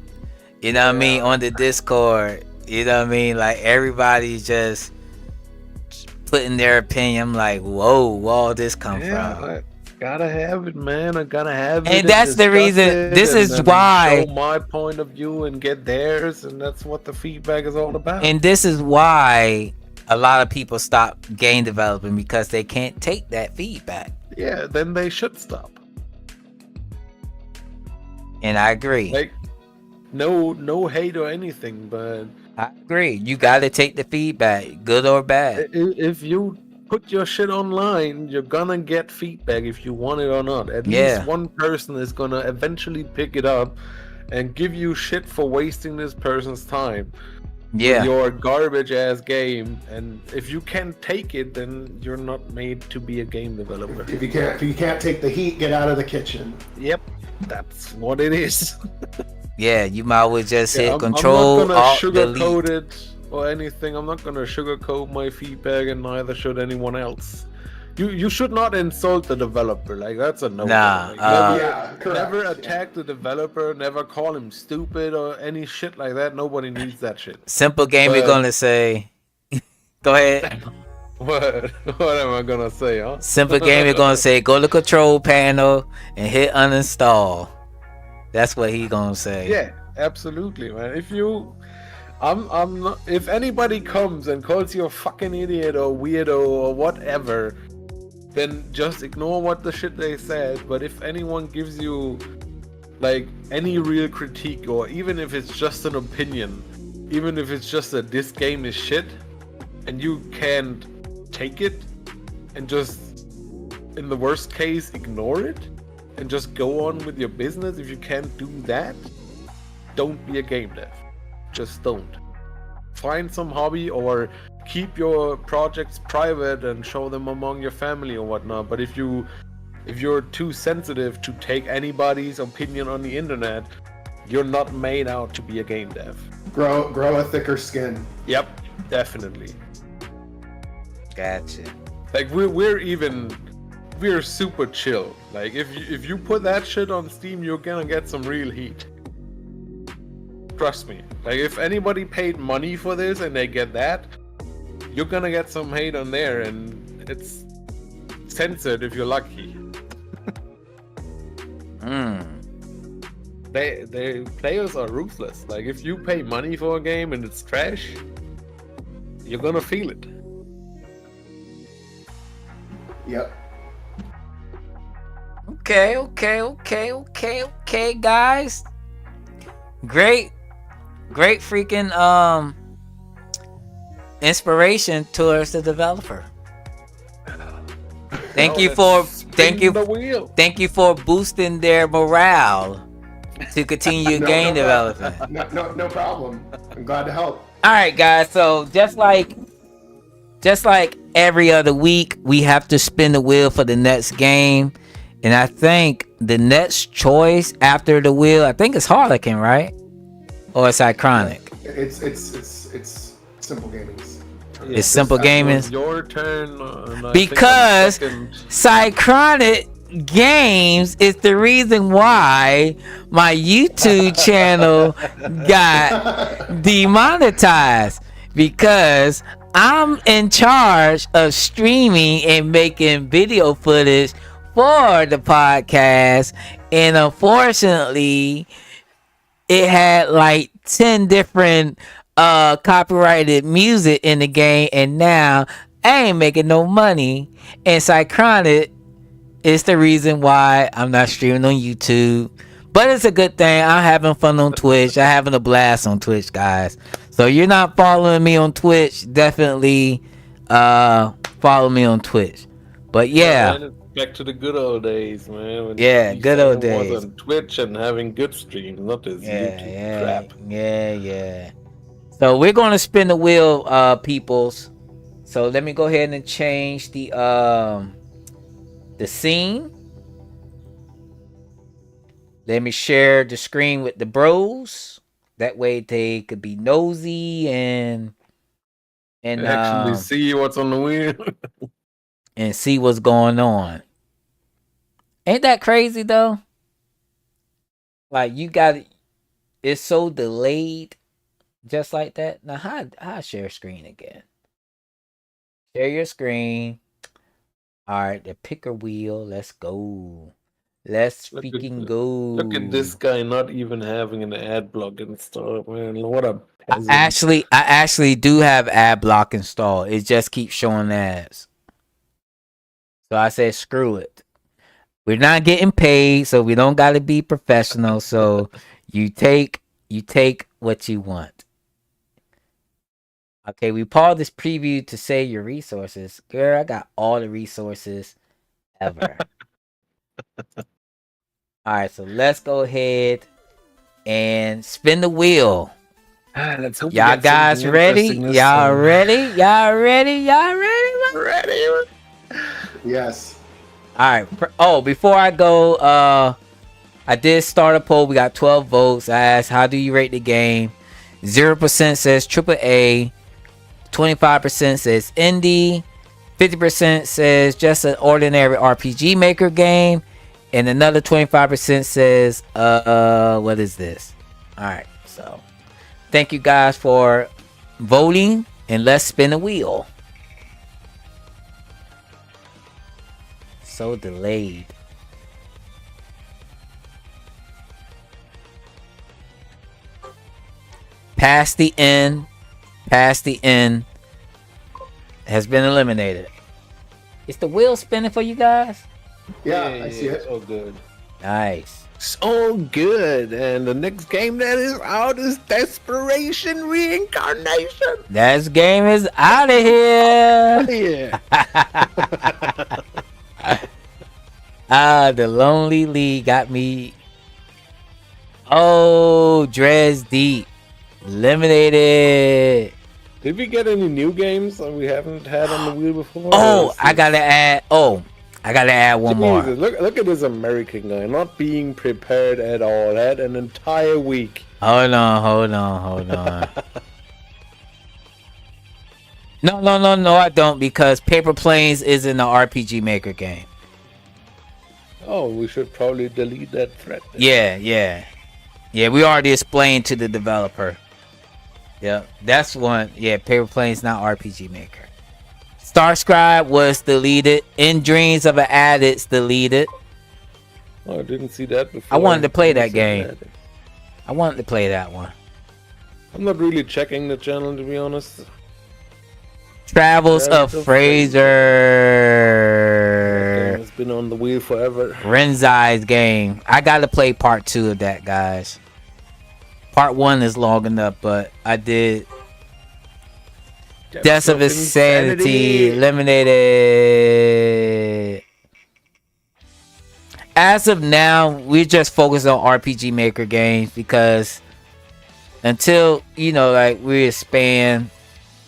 You know what I mean? On the Discord. You know what I mean? Like everybody's just putting their opinion. I'm like, whoa, where all this come from? I gotta have it, man. I gotta have it. And that's the discuss reason- it this is and why- show my point of view and get theirs, and that's what the feedback is all about. And this is why a lot of people stop game developing, because they can't take that feedback. yeah, then they should stop. And I agree. Like, no hate or anything, but I agree. You got to take the feedback, good or bad. if you put your shit online, you're gonna get feedback if you want it or not. At Yeah. least one person is gonna eventually pick it up and give you shit for wasting this person's time. Yeah. Your garbage ass game, and if you can't take it, then you're not made to be a game developer. If you can't take the heat, get out of the kitchen. Yep, that's what it is. Yeah, you might well just hit I'm control, not gonna alt, sugarcoat delete. it or anything. I'm not gonna sugarcoat my feedback, and neither should anyone else. You should not insult the developer. Like, that's a no. Nah, Yeah, correct. Never attack the developer. Never call him stupid or any shit like that. Nobody needs that shit. Simple game, you're But- gonna say. Go ahead. What am I gonna say, huh? Simple game, you're gonna say, go to control panel and hit uninstall. That's what he gonna say. Yeah, absolutely, man. I'm not. If anybody comes and calls you a fucking idiot or weirdo or whatever, then just ignore what the shit they said. But if anyone gives you like any real critique, or even if it's just an opinion, even if it's just that this game is shit, and you can't take it, and just in the worst case ignore it, and just go on with your business. If you can't do that, don't be a game dev. Just don't. Find some hobby or keep your projects private and show them among your family or whatnot. But if you're too sensitive to take anybody's opinion on the internet, you're not made out to be a game dev. Grow a thicker skin. Yep, definitely. Gotcha. Like we're super chill. Like if you put that shit on Steam, you're gonna get some real heat. Trust me. Like, if anybody paid money for this and they get that, you're gonna get some hate on there, and it's censored if you're lucky. They players are ruthless. Like, if you pay money for a game and it's trash, you're gonna feel it. Yep. Okay, guys. Great freaking inspiration towards the developer. Thank you for boosting their morale. to continue No, game no problem. development. No problem. I'm glad to help. All right, guys. So just like every other week, we have to spin the wheel for the next game, and I think the next choice after the wheel, I think it's Harlequin, right? Or it's Iconic. It's simple gaming. It's simple gaming. Your turn. Because Cychronic Games is the reason why my YouTube channel got demonetized, because I'm in charge of streaming and making video footage for the podcast, and unfortunately it had like 10 different copyrighted music in the game, and now I ain't making no money. And Cychronic is the reason why I'm not streaming on YouTube. But it's a good thing. I'm having fun on Twitch. I'm having a blast on Twitch, guys. So you're not following me on Twitch, definitely follow me on Twitch. But yeah. Man, back to the good old days, man. When Good old days. Was on Twitch and having good streams, not this YouTube crap. Yeah. So we're going to spin the wheel, peoples. So let me go ahead and change the scene. Let me share the screen with the bros. That way they could be nosy and actually see what's on the wheel and see what's going on. Ain't that crazy though? Like you got it. It's so delayed, just like that. Now how share screen again? Share your screen. All right, the picker wheel. Let's go. Let's freaking go. Look at this guy not even having an ad block installed, man. What a peasant. I actually do have ad block installed. It just keeps showing ads. So I said, screw it. We're not getting paid, so we don't got to be professional. So you take what you want. Okay, we paused this preview to save your resources. Girl, I got all the resources ever. Alright, so let's go ahead and spin the wheel. Let's hope y'all guys ready? Y'all ready? Y'all ready? Y'all ready? Ready? Yes. Alright. Oh, before I go, I did start a poll. We got 12 votes. I asked, how do you rate the game? 0% says AAA. 25% says indie. 50% says just an ordinary RPG Maker game. And another 25% says, what is this? Alright, so thank you guys for voting, and let's spin a wheel. So delayed. Past the end has been eliminated. Is the wheel spinning for you guys? Yeah, I see it. So good. Nice. So good. And the next game that is out is Desperation Reincarnation. That game is out of here. The Lonely League got me. Oh, Dres Deep. Eliminated. Did we get any new games that we haven't had on the wheel before? Oh, I gotta add one more. Look at this American guy not being prepared at all. Had an entire week. Hold on. No, I don't, because Paper Planes is in the RPG Maker game. Oh, we should probably delete that thread then. Yeah, we already explained to the developer. Yeah, that's one. Yeah, Paper Plane's not RPG Maker. Starscribe was deleted. In Dreams of an Addict's deleted. Oh, I didn't see that before. I wanted to play that game. I wanted to play that one. I'm not really checking the channel, to be honest. Travels of Fraser. It's been on the wheel forever. Renzai's game. I gotta play part 2 of that, guys. Part 1 is long enough, but I did. Deaths of Insanity eliminated. as of now, we're just focused on RPG Maker games because until like we expand,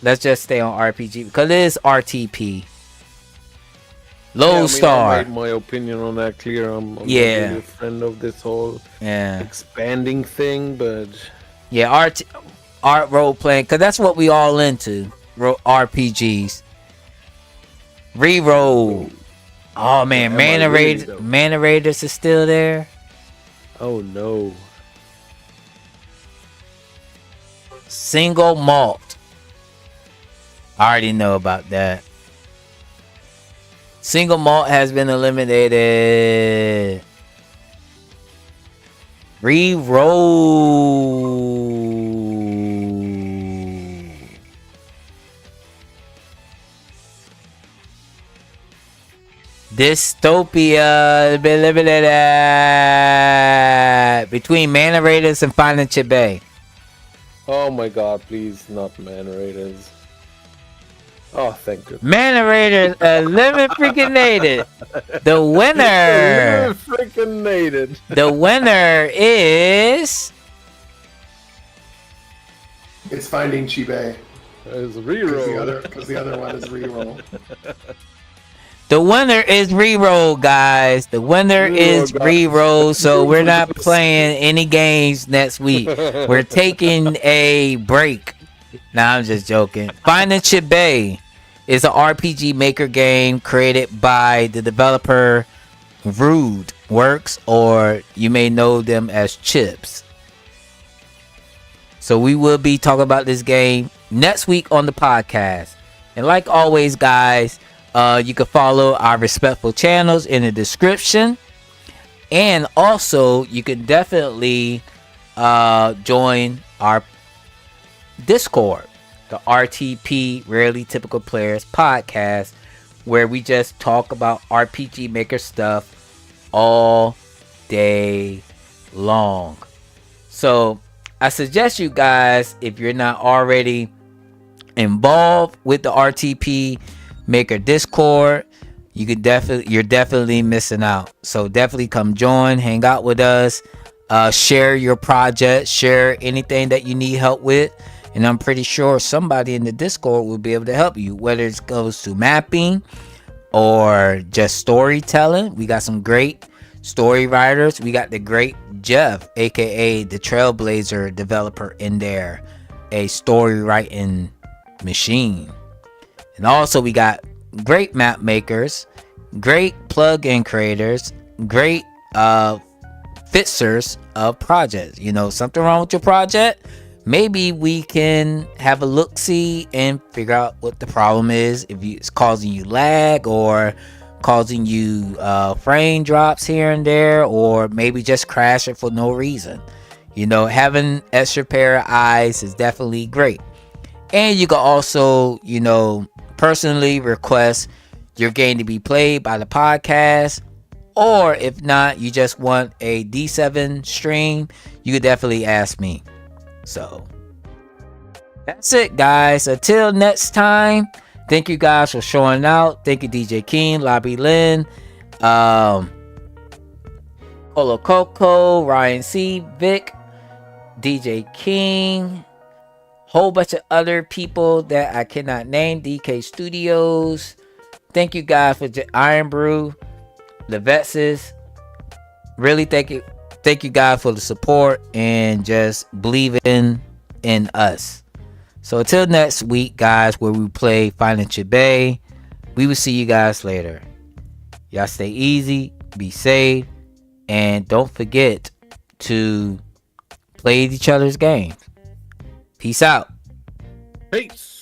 let's just stay on RPG because it is RTP. Lodestar. I made my opinion on that clear. I'm not Yeah. really a friend of this whole Yeah. expanding thing, but Yeah, art role playing because that's what we all into. RPGs. Reroll. Oh man, Am I really, though? Mana Raiders is still there. oh no. Single malt. I already know about that. Single malt has been eliminated. Reroll. Dystopia has been eliminated between Mana Raiders and Finding Chibe. Oh my god, please not Man Raiders. Oh, thank you. Mana Raiders eliminated. The winner. Freaking nated. The winner is It's Finding Chibe. It's a Because the other one is reroll. the winner is Reroll, guys. The winner is Reroll. So we're not playing any games next week. We're taking a break. Nah, I'm just joking. Finding Chibe is an RPG Maker game created by the developer Rude Works, or you may know them as Chips. So we will be talking about this game next week on the podcast. And like always, guys, you can follow our respectful channels in the description. And also, you can definitely join our Discord, the RTP Rarely Typical Players podcast, where we just talk about RPG Maker stuff all day long. So I suggest you guys, if you're not already involved with the RTP Maker Discord, you're definitely missing out. So definitely come join, hang out with us, share your project, share anything that you need help with, and I'm pretty sure somebody in the Discord will be able to help you, whether it goes to mapping or just storytelling. We got some great story writers. We got the great Jeff, aka the Trailblazer developer, in there, a story writing machine. And also we got great map makers, great plug-in creators, great fixers of projects. Something wrong with your project, maybe we can have a look-see and figure out what the problem is. If it's causing you lag or causing you frame drops here and there, or maybe just crashing for no reason. Having extra pair of eyes is definitely great. And you can also, personally request your game to be played by the podcast. Or if not, you just want a D7 stream, you could definitely ask me. So that's it, guys. Until next time, thank you guys for showing out. Thank you, DJ King, Lobby Lynn, Colo Coco, Ryan C, Vic, DJ King, whole bunch of other people that I cannot name, DK Studios. Thank you guys for Iron Brew, the Vetses. Really thank you guys for the support and just believing in us. So until next week, guys, where we play Finding Chibe, we will see you guys later. Y'all stay easy, be safe, and don't forget to play each other's games. Peace out. Peace.